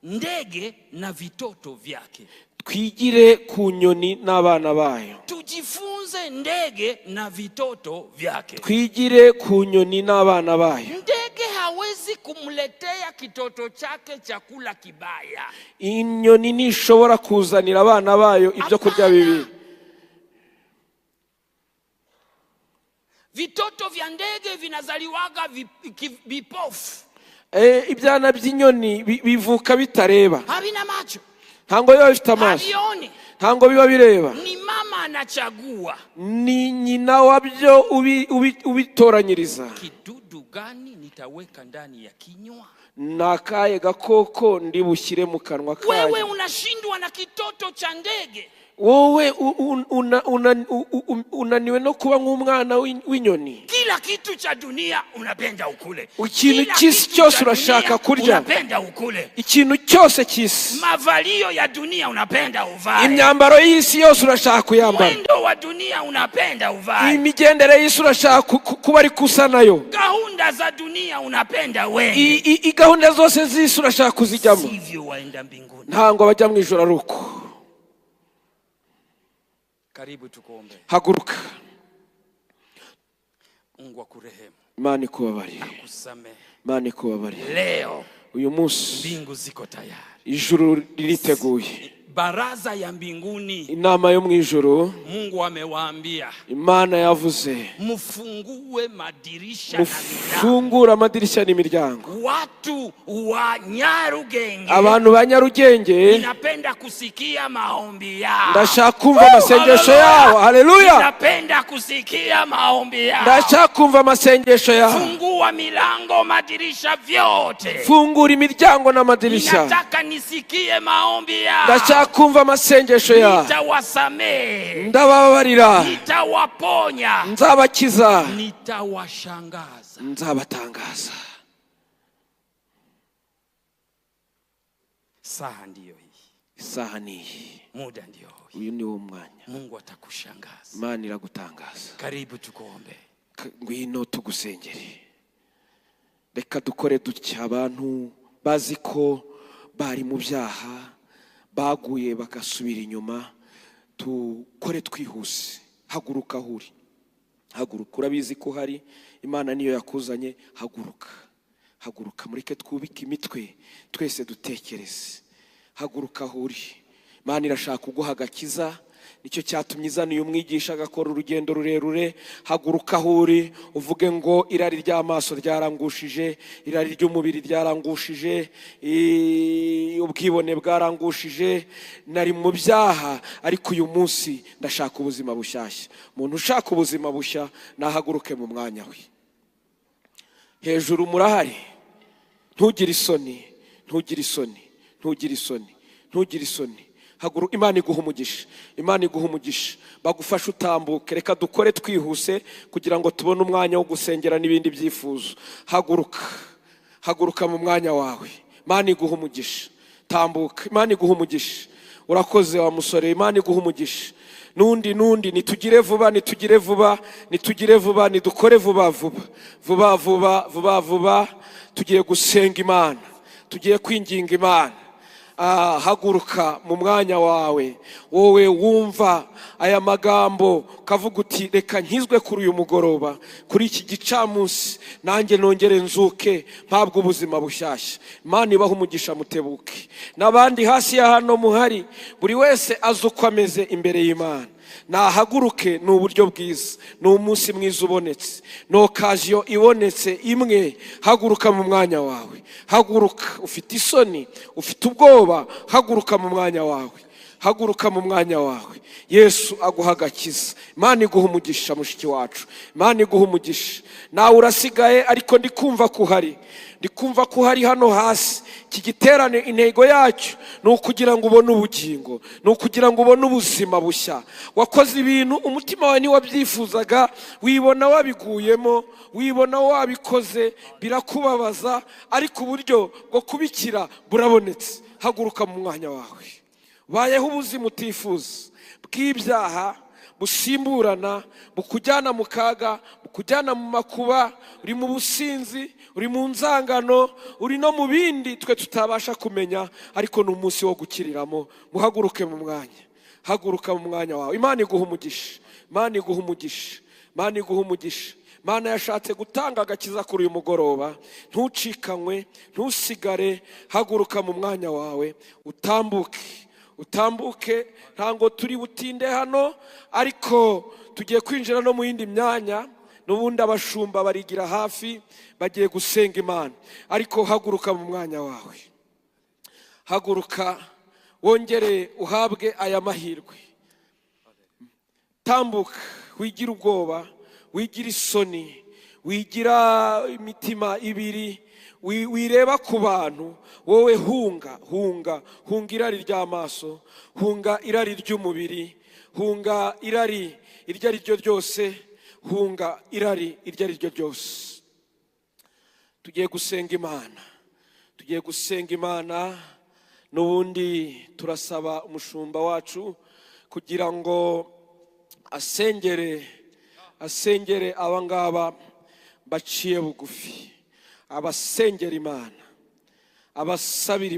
ndege na vitoto vyake. Twigire ku nyoni n'abana bayo. Tujifunze ndege na vitoto vyake. Twigire ku nyoni n'abana bayo. Ndege hawezi kumletea kitoto chake chakula kibaya. Inyoni nishobora kuzanira abana bayo ibyo kurya bibi. Vitoto vya ndege vinazaliwaga vipofu. Ibyana by'inyoni bivuka bitareba. Habina macho. Ntango biba bifite amaso. Habioni. Ntango biba bireba. Ni mama anachagua. Ni nyina wabyo ubitoranyiriza. Kidudu gani nitaweka ndani ya kinywa? Nakaye gakoko ndibushyire mu kanwa kayo. Wewe unashindwa na kitoto cha ndege. Wowe unaniwe no kuba nk'umwana w'inyoni. Kila kitu cha dunia unapenda ukule. Ikintu cy'isi cyose urashaka kurya. Unapenda ukule. Ikintu cyose cy'isi. Mavalio ya dunia unapenda uvae. Imyambaro y'isi yose urashaka kuyambara. Mwendo wa dunia unapenda uvae. Imigendere y'isi urashaka kuba ari kusa nayo. Gahunda za dunia unapenda wende. Gahunda zose z'isi urashaka kuzijyamo. Sivyo waenda mbinguni. Ntango bajya mu ijuru aruko. Karibu tukuombe. Haguruka. Mungu akurehemu. Imana ikubabarire. Akusamehe. Imana ikubabarire. Leo uyu munsi mbingu ziko tayari. Ijuru liriteguye. Baraza ya mbinguni, inama yo mu ijuru, Mungu amewaambia, Imana yavuze, mufungue madirisha na milango. Mufungura amadirisha n'imiryango. Watu wa Nyarugenge, abantu ba Nyarugenge, ninapenda kusikia maombi yao. Ndashaka kumva amasengesho yao. Haleluya. Ninapenda kusikia maombi yao. Ndashaka kumva amasengesho yao. Fungua milango, madirisha vyote. Fungura imiryango na madirisha. Ninataka nisikie maombi yao. Ndashaka kumva amasengesho yao. Nitawasamehe. Ndababarira. Nitawaponya. Nzabakiza. Nitawashangaza. Nzabatangaza. Saa ndiyo hii. Saa ni hii. Muda ndiyo hii. Uyu ni wo mwanya. Mungu atakushangaza. Imana iragutangaza. Karibu tukuombe. Ngwino tugusengere. Reka dukore dutya abantu bazi ko bari mu byaha, baguye bagasubira inyuma. Tukore twihuse. Haguruka huri. Haguruka, urabizi ko hari Imana niyo yakuzanye. Haguruka. Haguruka, mureke twubike imitwe twese dutekereze. Haguruka huri. Imana irashaka kuguha agakiza. Nicyo cyatumye izana uyu mwigisha agakora urugendo rurerure. Haguruka huri, uvuge ngo irari ry'amaso ryarangushije, irari ry'umubiri ryarangushije, ubwibone bwarangushije, nari mu byaha, ariko uyu munsi ndashaka ubuzima bushyashya. Umuntu ushaka ubuzima bushya nahaguruke mu mwanya we. Hejuru murahari. Ntugire isoni, ntugire isoni, ntugire isoni, ntugire isoni. Haguruka, Imana iguha umugisha. Imana iguha umugisha. Bagufasha utambuke. Reka dukore twihuse kugira ngo tubone umwanya wo gusengera n'ibindi byifuzo. Haguruka. Haguruka mu mwanya wawe. Imana iguha umugisha. Tambuka. Imana iguha umugisha. Urakoze wa musore. Imana iguha umugisha. nundi nitugire vuba nidukore vuba tugiye gusenga Imana, tugiye kwinginga Imana. Haguruka mu mwanya wawe, wowe wumva aya magambo kavuga uti reka nkizwe kuri uyu mugoroba, kuri iki gicamunsi nanjye nongere nzuke mpabwe ubuzima bushyashya. Imana ibaha umugisha mutebuke. N'abandi hasi ya hano muhari, buri wese azi uko ameze imbere y'Imana. Nahaguruke, ni uburyo bwiza, ni umunsi mwiza ubonetse, ni okaziyo ibonetse imwe. Haguruka mu mwanya wawe, haguruka. Ufite isoni, ufite ubwoba, haguruka mu mwanya wawe, haguruka mu mwanya wawe. Yesu aguha agakiza. Imana iguha umugisha mushiki wacu, Imana iguha umugisha. Nawe urasigaye ariko ndikumva ko uhari hano hasi. Iki giterane intego yacyo ni ukugira ngo ubone ubugingo, ni ukugira ngo ubone ubuzima bushya. Wakoze ibintu umutima wawe ntiwabyifuzaga, wibona wabiguyemo, wibona wabikoze, birakubabaza, ariko uburyo bwo kubikira burabonetse. Haguruka mu mwanya wawe. Bayeho ubuzima utifuza bw'ibyaha, busimburana, bukujyana mu kaga, bukujyana mu makuba. Uri mu businzi, uri mu nzangano, uri no mu bindi twe tutabasha kumenya, ariko ni umunsi wo gukiriramo. Muhaguruke mu mwanya, haguruka mu mwanya wawe. Imana iguha umugisha, Imana iguha umugisha, Imana iguha umugisha. Imana yashatse gutanga agakiza kuri uyu mugoroba. Ntucikanywe, ntusigare. Haguruka mu mwanya wawe, utambuke. Ntango turi butinde hano, ariko tugiye kwinjira no mu yindi myanya. N'ubundi abashumba barigira hafi, bagiye gusenga Imana. Ariko haguruka mu mwanya wawe, haguruka wongere uhabwe aya mahirwe. Tambuka, wigira ubwoba, wigira isoni, wigira imitima ibiri, wireba ku bantu. Wowe hunga irari ry'amaso, hunga irari ry'umubiri, hunga irari iryo ari ryo ryose, hunga irari iryo ari ryo ryose. Tugiye gusenga Imana, n'ubundi turasaba umushumba wacu kugira ngo asengere abangaba baciye bugufi, abasengera Imana, abasabira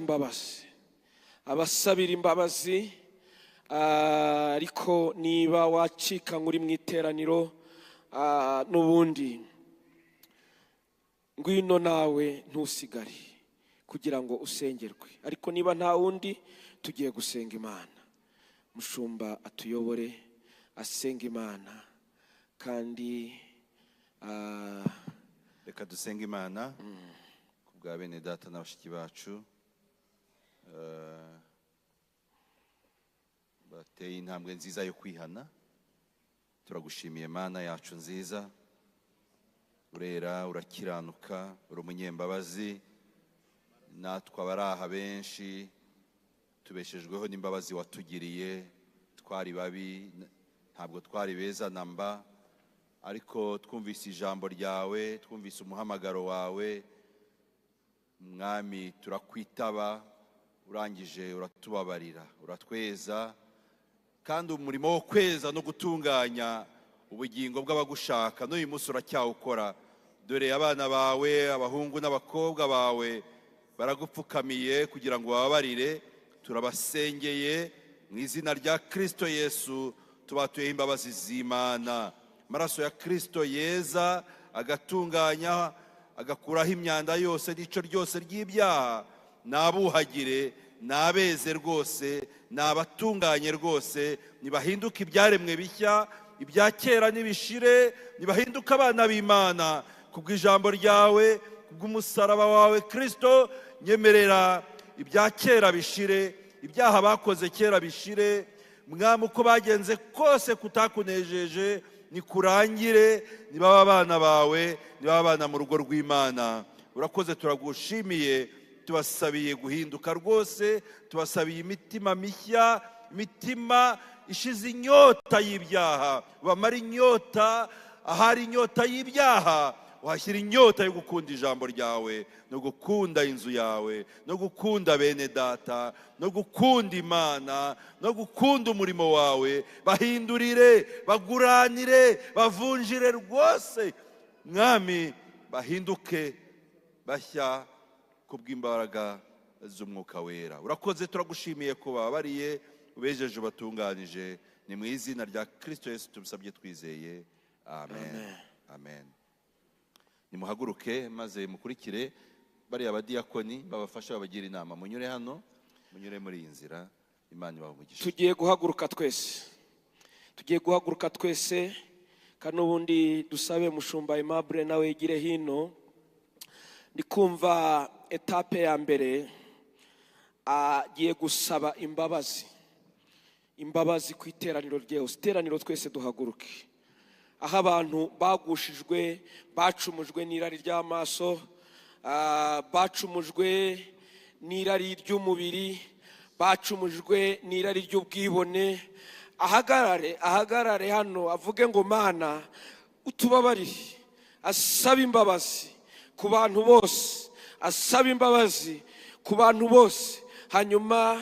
imbabazi. Ariko niba wacika muri mu iteraniro, n'ubundi ngwino nawe ntusigare kugira ngo usengerwe. Ariko niba nta wundi, tugiye gusenga Imana. Mushumba atuyobore, asenga Imana. Kandi reka dusenga Imana kubwa bene data na bashiki bacu bateye intambwe nziza yo kwihana. Turagushimiye Mana yacu nziza, urera, urakiranuka, uri umunyembabazi. Natwe abaraha benshi tubeshejweho n'imbabazi watugiriye. Twari babi, ntabwo twari beza namba, ariko twumvise ijambo ryawe, twumvise umuhamagaro wawe. Mwami, turakwitaba, urangije uratubabarira, uratweza. Kandi umurimo wo kweza no gutunganya ubugingo bw'abagushaka n'uyu munsi uracyawukora. Dore abana bawe, abahungu n'abakobwa bawe baragupfukamiye kugira ngo bababarire. Turabasengeye mu izina rya Kristo Yesu, tubatuyeho imbabazi z'Imana. Amaraso ya Kristo yeza, agatunganya, agakuraho imyanda yose n'ico ryose ry'ibyaha. Nabuhagire, nabeze rwose, nabatunganye rwose. Nibahinduka ibyaremwe bishya, ibya kera nibishire. Nibahinduka abana b'Imana kubw'ijambo ryawe, kubw'umusaraba wawe Kristo. Nyemerera ibya kera bishire, ibyaha bakoze kera bishire. Mwami, uko bagenze kose kutakunejeje nikurangire. Nibaba abana bawe, nibaba abana mu rugo rw'Imana. Urakoze, turagushimiye. Tubasabiye guhinduka rwose, tubasabiye imitima mishya, imitima ishize inyota y'ibyaha. Bamara inyota, ahari inyota y'ibyaha uhashyira inyota yo gukunda ijambo ryawe, no gukunda inzu yawe, no gukunda bene data, no gukunda Imana, no gukunda umurimo wawe. Bahindurire, baguranire, bavunjire rwose Mwami, bahinduke bashya kubw'imbaraga z'umwuka wera. Urakoze, turagushimiye ko babariye, ubejeje, ubatunganije. Ni mu izina rya Kristo Yesu tubisabye twizeye, amen. Amen. Nimuhaguruke maze mukurikire bariya abadiyakoni babafasha, babagira inama. Munyure hano, munyure muri iyi nzira. Imana ibahe umugisha. Tugiye guhaguruka twese, kandi ubundi dusabe mushumba Aimable nawe yigire hino. Ndi kumva etape ya mbere agiye gusaba imbabazi ku iteraniro ryose. Iteraniro twese duhaguruke. Aho abantu bagushijwe, bacumujwe n'irari ry'amaso, bacumujwe n'irari ry'umubiri, bacumujwe n'irari ry'ubwibone, ahagarare hano avuge ngo Mana utubabarire, asaba imbabazi ku bantu bose, asaba imbabazi ku bantu bose. Hanyuma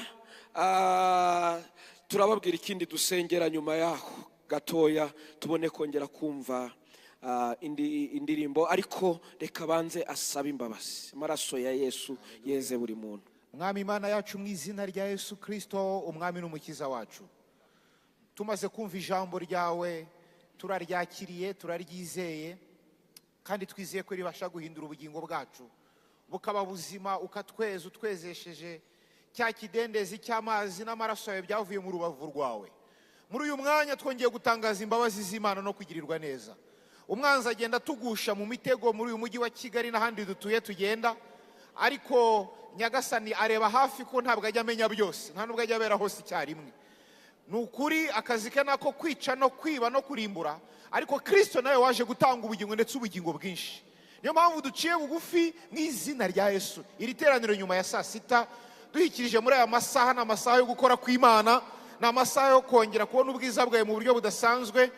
turababwira ikindi dusengera nyuma yaho gatoya, tubone kongera kumva indirimbo. Ariko reka banze asaba imbabazi. Amaraso ya Yesu yeze buri muntu. Mwami Imana yacu, mu izina rya Yesu Kristo, umwami n'umukiza wacu, tumaze kumva ijambo ryawe, turaryakiriye, turaryizeye, kandi twizeye ko ribasha guhindura ubugingo bwacu bukaba buzima, ukatweza, utwezesheje cya kidendezi cy'amazi n'amaraso yawe byavuye mu rubavu rwawe. Muri uyu mwanya twongeye gutangaza imbabazi z'Imana no kugirirwa neza. Umwanzi agenda tugusha mu mitego muri uyu mujyi wa Kigali n'ahandi dutuye tugenda, ariko Nyagasani areba hafi ko ntabwo ajya amenya byose, nta nubwo ajya abera hose icyarimwe. Ni ukuri akazi ke nako kwica no kwiba no kurimbura, ariko Kristo nawe waje gutanga ubugingo, ndetse ubugingo bwinshi. Niyo mpamvu duciye bugufi mu izina rya Yesu. Iri teraniro nyuma ya saa sita duhikirije muri aya masaha, n'amasaha yo gukora kw'Imana, n'amasaha yo kongera kubona ubwiza bwawe mu buryo budasanzwe.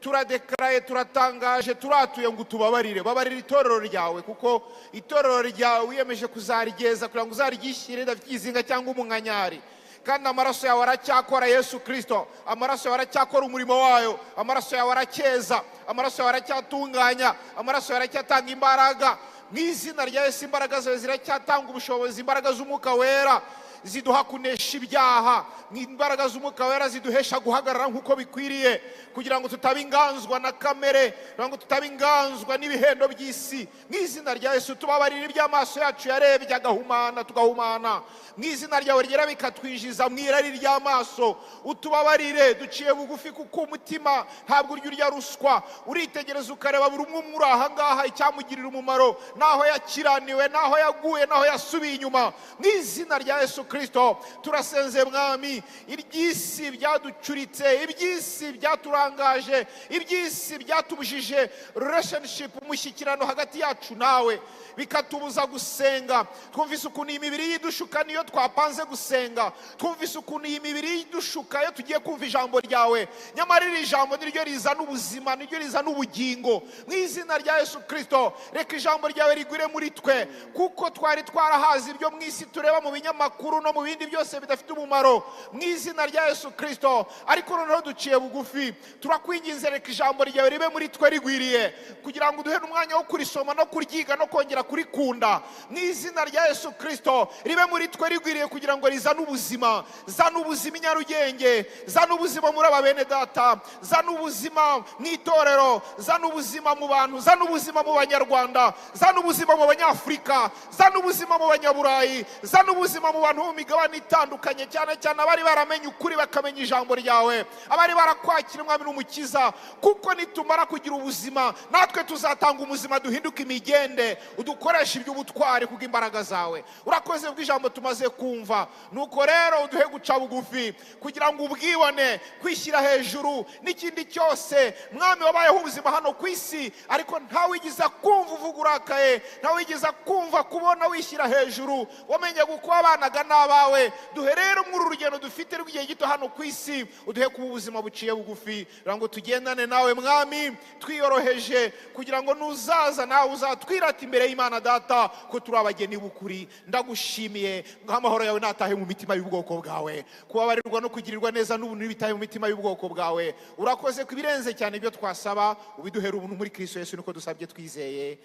Turadekaraye, turatangaje, turatuye ngo tubabarire. Babarire itorero ryawe, kuko itorero ryawe wiyemeje kuzarigeza kugira ngo uzaryishyire ridafite ikizinga cyangwa umunkanyari. Kandi amaraso yawe aracyakora, Yesu Kristo. Amaraso yawe aracyakora umurimo wayo. Amaraso yawe aracyeza, amaraso yawe aracyatunganya, amaraso yawe aracyatanga imbaraga. Mu izina rya Yesu, imbaraga zawe ziracyatanga ubushobozi. Imbaraga z'umwuka wera ziduha kunesha ibyaha. Imbaraga z'umwuka wera ziduhesha guhagarara nk'uko bikwiriye, kugira ngo tutabinganzwa na kamere, kugira ngo tutabinganzwa n'ibihendo by'isi. Mu izina rya Yesu, tubabarire iby'amaso yacu yarebye agahumana, tugahumana. Mu izina ryawe ryera bikatwinjiza mu irari ry'amaso. Utubabarire, duciye bugufi, kuko umutima ntabwo urya ruswa. Uritegereza ukareba buri umwe muri aha ngaha icyamugirira umumaro, naho yakiraniwe, naho yaguye, naho yasubiye inyuma. Mu izina rya Yesu Kristo turasenze Mwami, iby'isi byaducuritse, iby'isi byaturangaje, iby'isi byatubujije relationship, umushyikirano hagati yacu nawe, bikatubuza gusenga. Twumvise ukuntu iyi mibiri yidushuka niyo twapanze gusenga. Twumvise ukuntu iyi mibiri yidushuka iyo tugiye kumva ijambo ryawe. Nyamara iri jambo niryo rizana ubuzima, niryo rizana ubugingo. Mu izina rya Yesu Kristo, reka ijambo ryawe rigwire muri twe, kuko twari twarahaze ibyo mu isi tureba mu binyamakuru no mu bindi byose bidafite umumaro. Mu izina rya Yesu Kristo, ariko noneho duciye bugufi, turakwinginze, reka ijambo ryawe ribe muri twe rigwiriye, kugira ngo uduhe n'umwanya wo kurisoma no kuryiga no kongera kurikunda. Mu izina rya Yesu Kristo, ribe muri twe rigwiriye, kugira ngo rizane ubuzima. Zana ubuzima i Nyarugenge, zana ubuzima muri aba bene data, zana ubuzima mu itorero, zana ubuzima mu bantu, zana ubuzima mu Banyarwanda, zana ubuzima mu Banyafurika, zana ubuzima mu Banyaburayi, zana ubuzima mu bantu mu migabane itandukanye, cyane cyane abari baramenye ukuri bakamenya ijambo ryawe, abari barakwakira Mwami n'Umukiza. Kuko nitumara kugira ubuzima, natwe tuzatanga ubuzima, duhinduka imigende, udukoresha iby'ubutwari kubw'imbaraga zawe. Urakoze bw'ijambo tumaze kumva. Nuko rero uduhe guca bugufi, kugira ngo ubwibone, kwishyira hejuru n'ikindi cyose, Mwami, wabayeho ubuzima hano ku isi, ariko ntawigiza kumva uvuga urakaye, ntawigiza kumva kubona wishyira hejuru. Wamenye guko abanaga nawe abawe. Duhe rero muri uru rugendo dufite rw'igihe gito hano ku isi, uduhe kuba ubuzima buciye bugufi, kugira ngo tugendane nawe mwami twiyoroheje, kugira ngo nuzaza nawe uzatwirata imbere y'Imana Data ko turi abageni b'ukuri. Ndagushimiye nk'amahoro yawe natahe mu mitima y'ubwoko bwawe, kubabarirwa no kugirirwa neza n'ubuntu bitaye mu mitima y'ubwoko bwawe. Urakoze ku birenze cyane ibyo twasaba, ubiduhera ubuntu muri Kristo Yesu, niko dusabye twizeye.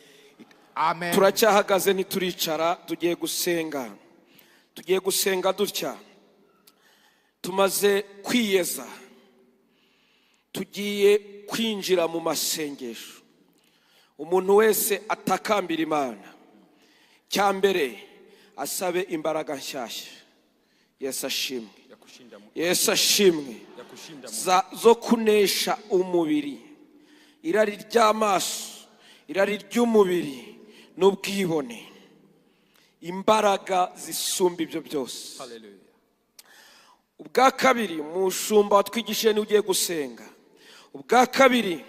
Amen. Turacyahagaze ntituricara, tugiye gusenga. Tugiye gusenga dutya. Tumaze kwiyeza, tugiye kwinjira mu masengesho. Umuntu wese atakambira Imana, cyambere asabe imbaraga nshyashya. Yesu ashimwe. Yesu ashimwe. Zo kunesha umubiri, irari ry'amaso, irari ry'umubiri n'ubwibone. Imbaraga zisumba ibyo byose. Hallelujah. Ubwa kabiri, umushumba watwigishije ni ugiye gusenga. Ubwa kabiri,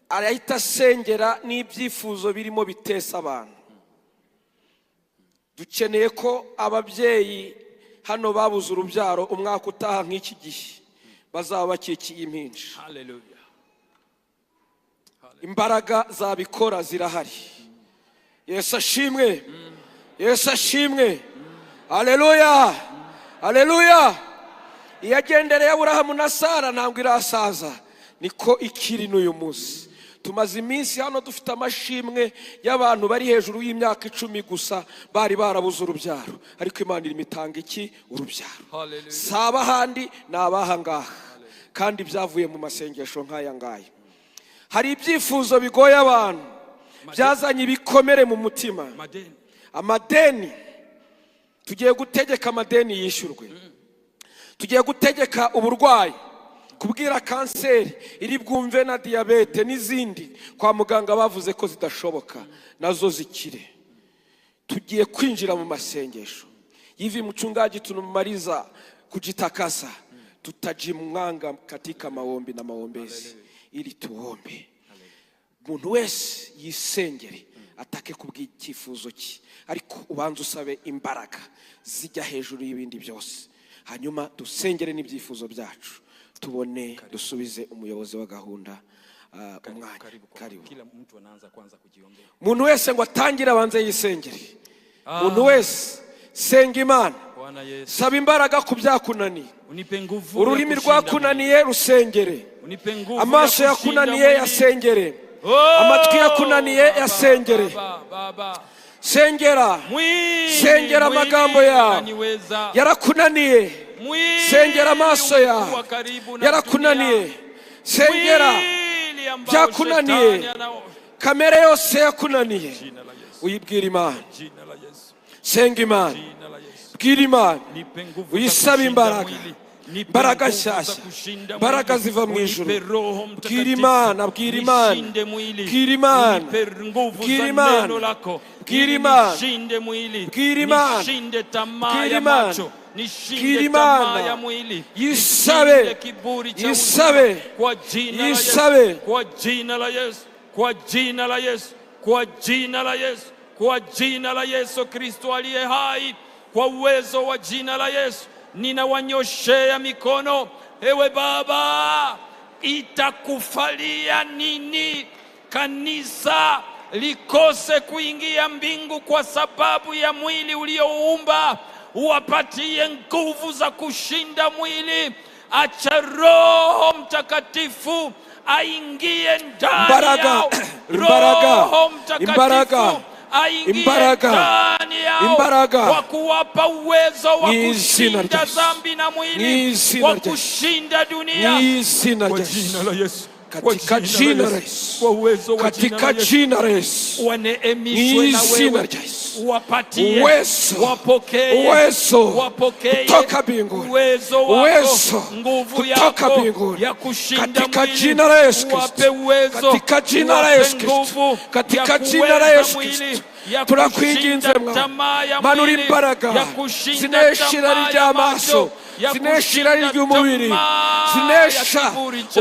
arahita asengera n'ibyifuzo birimo bitesa abantu. Dukeneye ko ababyeyi hano babuze urubyaro umwaka utaha nk'iki gihe bazaba bakikiye impinja. Hallelujah. Imbaraga zabikora zirahari. Yesu ashimwe. Yesu ashimwe. Haleluya. Haleluya. Iyagendereye Aburahamu na Sara ntabwo irasaza, niko ikiri n'uyu munsi. Tumaze iminsi hano dufite amashimwe y'abantu bari hejuru y'imyaka 10 gusa bari barabuze urubyaro, ariko Imana irimo itanga iki? Urubyaro. Saba handi nabaha ngaha, kandi byavuye mu masengesho nk'aya ngaya. Hari ibyifuzo bigoye abantu, byazanye ibikomere mu mutima. Amadeni. Tugiye gutegeka amadeni yishyurwe. Tugiye gutegeka uburwayi, kubwira kanseri iri bwumve na diabete n'izindi kwa muganga bavuze ko zidashoboka, nazo zikire. Tugiye kwinjira mu masengesho. Hivi mchungaji tunamaliza kujitakasa, tutajimwanga katika maombi na maombezi ili tuombe. Umuntu wese yisengere atake kubw'icyifuzo cye, ariko ubanza usabe imbaraga zijya hejuru y'ibindi byose, hanyuma dusengere n'ibyifuzo byacu, tubone dusubize umuyobozi wa gahunda umwanya. Karibu. Kila mtu anaanza kwanza kujiombea. Umuntu wese ngo atangire abanze yisengere. Umuntu wese senga Imana. Saba imbaraga ku byakunaniye. Unipe nguvu. Ururimi rwakunaniye rusengere. Unipe nguvu. Amaso yakunaniye yasengere. Amatwi yakunaniye yasengere. Sengera. Sengera amagambo yawe yarakunaniye. Sengera amaso yawe yarakunaniye. Sengera byakunaniye. Kamere yose yakunaniye, uyibwira Imana. Senga Imana. Bwira Imana. Uyisaba imbaraga. Imbaraga nshyashya, imbaraga ziva mu ijuru. Bwira Imana. Bwira Imana. Bwira Imana. Bwira Imana. Bwira Imana. Bwira Imana. Bwira Imana. Bwira Imana. Yisabe. Yisabe. Yisabe. Kwa jina la Yesu. Kwa jina la Yesu. Kwa jina la Yesu. Kwa jina la Yesu Kristo aliye hai, kwa uwezo wa jina la Yesu ninawanyoshea mikono. Ewe Baba, itakufalia nini kanisa likose kuingia mbingu kwa sababu ya mwili ulioumba? Uwapatie nguvu za kushinda mwili. Acha Roho Mtakatifu aingie ndani yao. Roho Mtakatifu aingie ndani yao kwa kuwapa uwezo wa kushinda dhambi na mwili, wa kushinda dunia. Kwa jina la Yesu. Katika jina la Yesu. Kwa uwezo wa jina la Yesu. Waneemishwe na wewe. Wapatie uwezo. Wapokee kutoka mbinguni. Uwezo. Nguvu yako ya kushinda mwili. Wape uwezo. Katika jina la Yesu Kristo. Katika jina la Yesu Kristo. Turakwinginze manura imbaraga zineshira ry'amaso, zineshira ry'umubiri, zinesha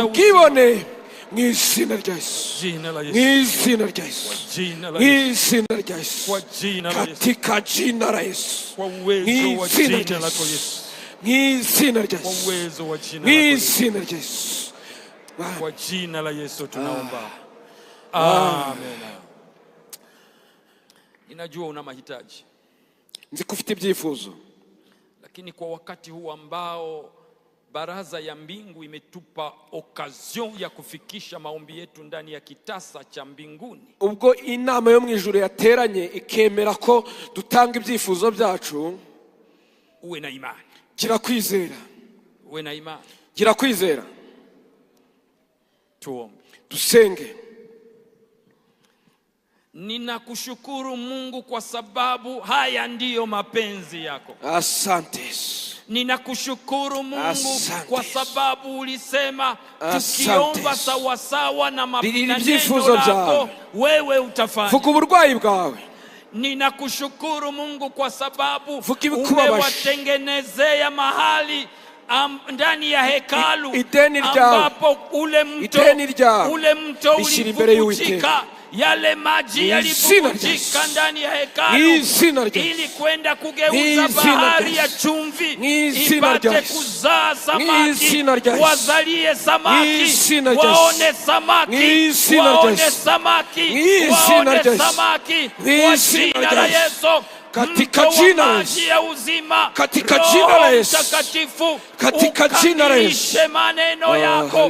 ubwibone mu izina rya Yesu, jina la mu Yesu, izina rya Yesu, jina la mu Yesu, izina rya Yesu, kwa jina la Yesu, katika jina la Yesu, kwa uwezo wa jina lako Yesu, mu izina rya kwa Yesu, uwezo wa jina mu lako Yesu, izina rya Yesu. kwa jina la Yesu tunaomba. Amen. Ninajua una mahitaji, Nzi ko ufite ibyifuzo, lakini kwa wakati huu ambao baraza ya mbingu imetupa occasion ya kufikisha maombi yetu ndani ya kitasa cha mbinguni, ubwo inama yo mu ijuru yateranye ikemera ko dutanga ibyifuzo byacu, uwe na imani, gira kwizera, uwe na imani. gira kwizera. Tuombe. Dusenge. Ninakushukuru Mungu kwa sababu haya ndiyo mapenzi yako. Asante. Ninakushukuru Mungu Asante. kwa sababu ulisema Asante. tukiomba sawasawa na Biblia neno lako wewe utafanya. Vuga uburwayi bwawe. Ninakushukuru Mungu kwa sababu Vuga ibikubabaje. umewatengenezea mahali ndani ya hekalu ideni ryawe. ambapo ule mto Bishyira imbere y'Uwiteka. ulivujika, yale maji yalivujika ndani ya hekalu ili kwenda kugeuza bahari ya chumvi ipate kuzaa samaki, wazalie samaki, waone samaki, waone samaki, waone samaki, kwa jina la Yesu. Katika jina la Yesu, ya uzima, katika jina la Yesu, Mtakatifu, katika jina la Yesu, ukamilishe maneno yako,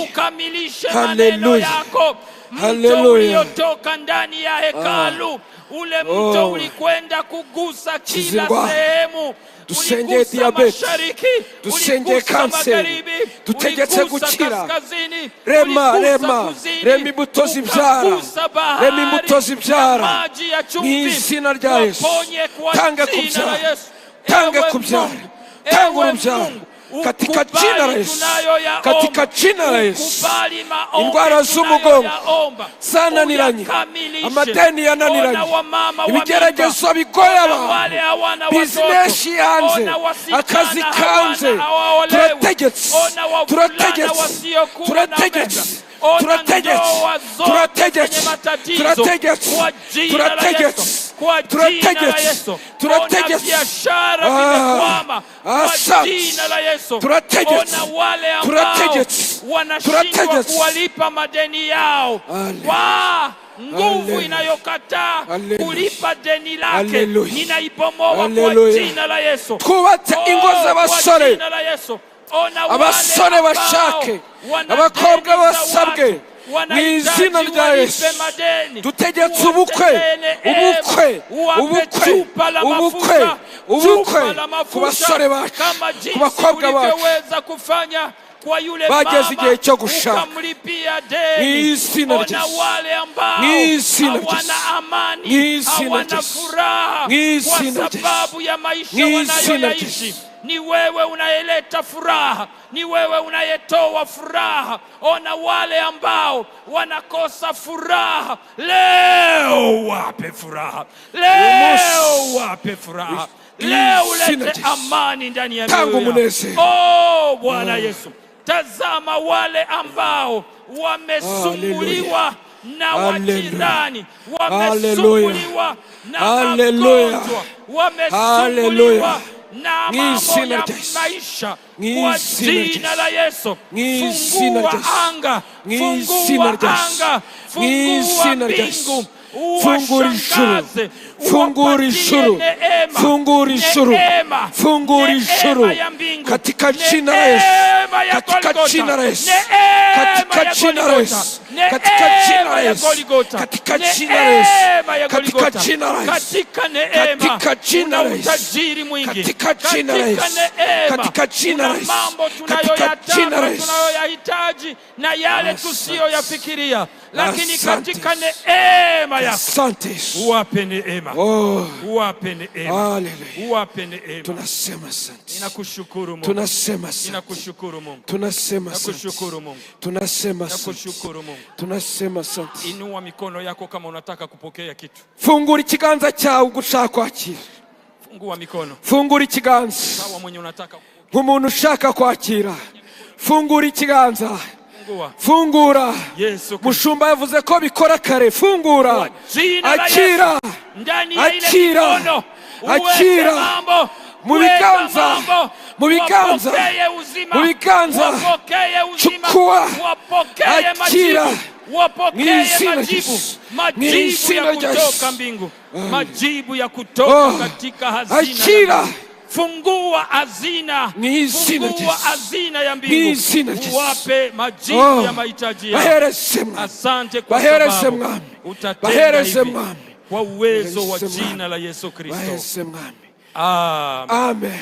ukamilishe maneno Hallelujah. yako. Mto Hallelujah. uliotoka ndani ya hekalu, ule mto ulikwenda kugusa kila sehemu. Dusenge Uligusa diabete, mashariki, dusenge uligusa kanseri, magharibi, dutegetse uligusa gukira. kaskazini, Rema, uligusa rema, kusini, rema imbuto zibyara, ukagusa bahari, rema imbuto zibyara. maji ya Mu chumvi, izina rya Yesu, waponye kwa tanga jina la kubyara, Yesu. tanga Ewe kubyara, Mungu, tanga ewe urubyaro, Mungu, katika jina la Yesu, katika jina la Yesu. Indwara z'umugongo zananiranye, amadeni yananiranye, ibigeragezo bigoye abantu, bizinesi yanze, akazi kanze, turategetse, turategetse, turategetse, turategetse, turategetse, turategetse, turategetse, turategetse, turategetse, biashara vimekwama kwa jina la Yesu. turategetse, Ona wale ambao turategetse, wanashindwa turategetse. kuwalipa madeni yao kwa nguvu inayokataa kulipa deni lake, Hallelujah. ninaibomoa kwa Hallelujah. jina la Yesu. Twubatse ingo z'abasore, Kwa jina la Yesu. Ona wale abasore ambao bashake, wana abakobwa deni za basabwe, watu, mu wanahitaji izina rya walipe Yesu. madeni. Dutegetse ubukwe, ubukwe, ubukwe, ubukwe, ubukwe ku basore bacu, ku bakobwa bacu, ulivyoweza kufanya kwa yule bageze igihe cyo gushaka. ukamlipia Mu deni. izina rya Ona Yesu, wale ambao mu izina rya hawana Yesu, mu amani, izina rya hawana Yesu, furaha mu izina kwa rya sababu Yesu, ya maisha mu izina rya wanayoyaishi. Yesu. Ni wewe unayeleta furaha, ni wewe unayetoa furaha. Ona wale ambao wanakosa furaha, leo wape furaha, leo wape furaha, leo ulete amani ndani ya Tangu mioyo munezero. yao. Oh Bwana Yesu, tazama wale ambao wamesumbuliwa na wajirani, wamesumbuliwa na magonjwa, wamesumbuliwa na mambo ya maisha, kwa jina la Yesu, fungua anga, fungua anga, fungua mbingu, fungura ijuru, fungura ijuru, fungura ijuru, fungura ijuru, katika jina la Yesu, katika jina la Yesu, katika jina la Yesu, katika jina la Yesu, katika jina la Yesu, katika jina la Yesu, katika neema, katika jina la Yesu, utajiri mwingi, katika jina la Yesu, katika jina la Yesu, mambo katika jina la Yesu, tunayoyahitaji na yale tusiyoyafikiria, lakini Asante. katika neema yako asante Yesu. uwape neema, Oh, uwape neema, haleluya. uwape neema. Tunasema asante, Ninakushukuru Mungu, tunasema asante, ninakushukuru Mungu, tunasema asante, nakushukuru Mungu, tunasema asante, nakushukuru Mungu. tunasema asante. Inua mikono yako kama unataka kupokea kitu. Fungura ikiganza cyawe ugushaka kwakira, Fungua mikono fungura ikiganza sawa, mwenye unataka nk'umuntu ushaka kwakira, fungura ikiganza, fungura. Yesu Kristo. Mushumba yavuze ko bikora kare. Fungura, Kwa jina la akira, Yesu. Ndani ya ile akira, mikono, akira. uweke mambo, Mu weka biganza, mambo, mu biganza, wapokee uzima, mu biganza. wapokee uzima, Chukua, wapokee akira. majibu, wapokee Mwizina majibu, Yesu. majibu Mwizina ya Yesu. kutoka mbingu, majibu ya kutoka katika hazina akira. ya mbingu. Fungua hazina, Mwizina fungua Yesu. hazina ya Mwizina mbingu, Yesu. wape majibu ya mahitaji yao. Bahereze mwami, Asante kwa bahereze sababu mwami, utatenda bahereze hivi mwami, kwa uwezo wa bahereze jina mwami, la Yesu Kristo. bahereze mwami. Amen. Amen.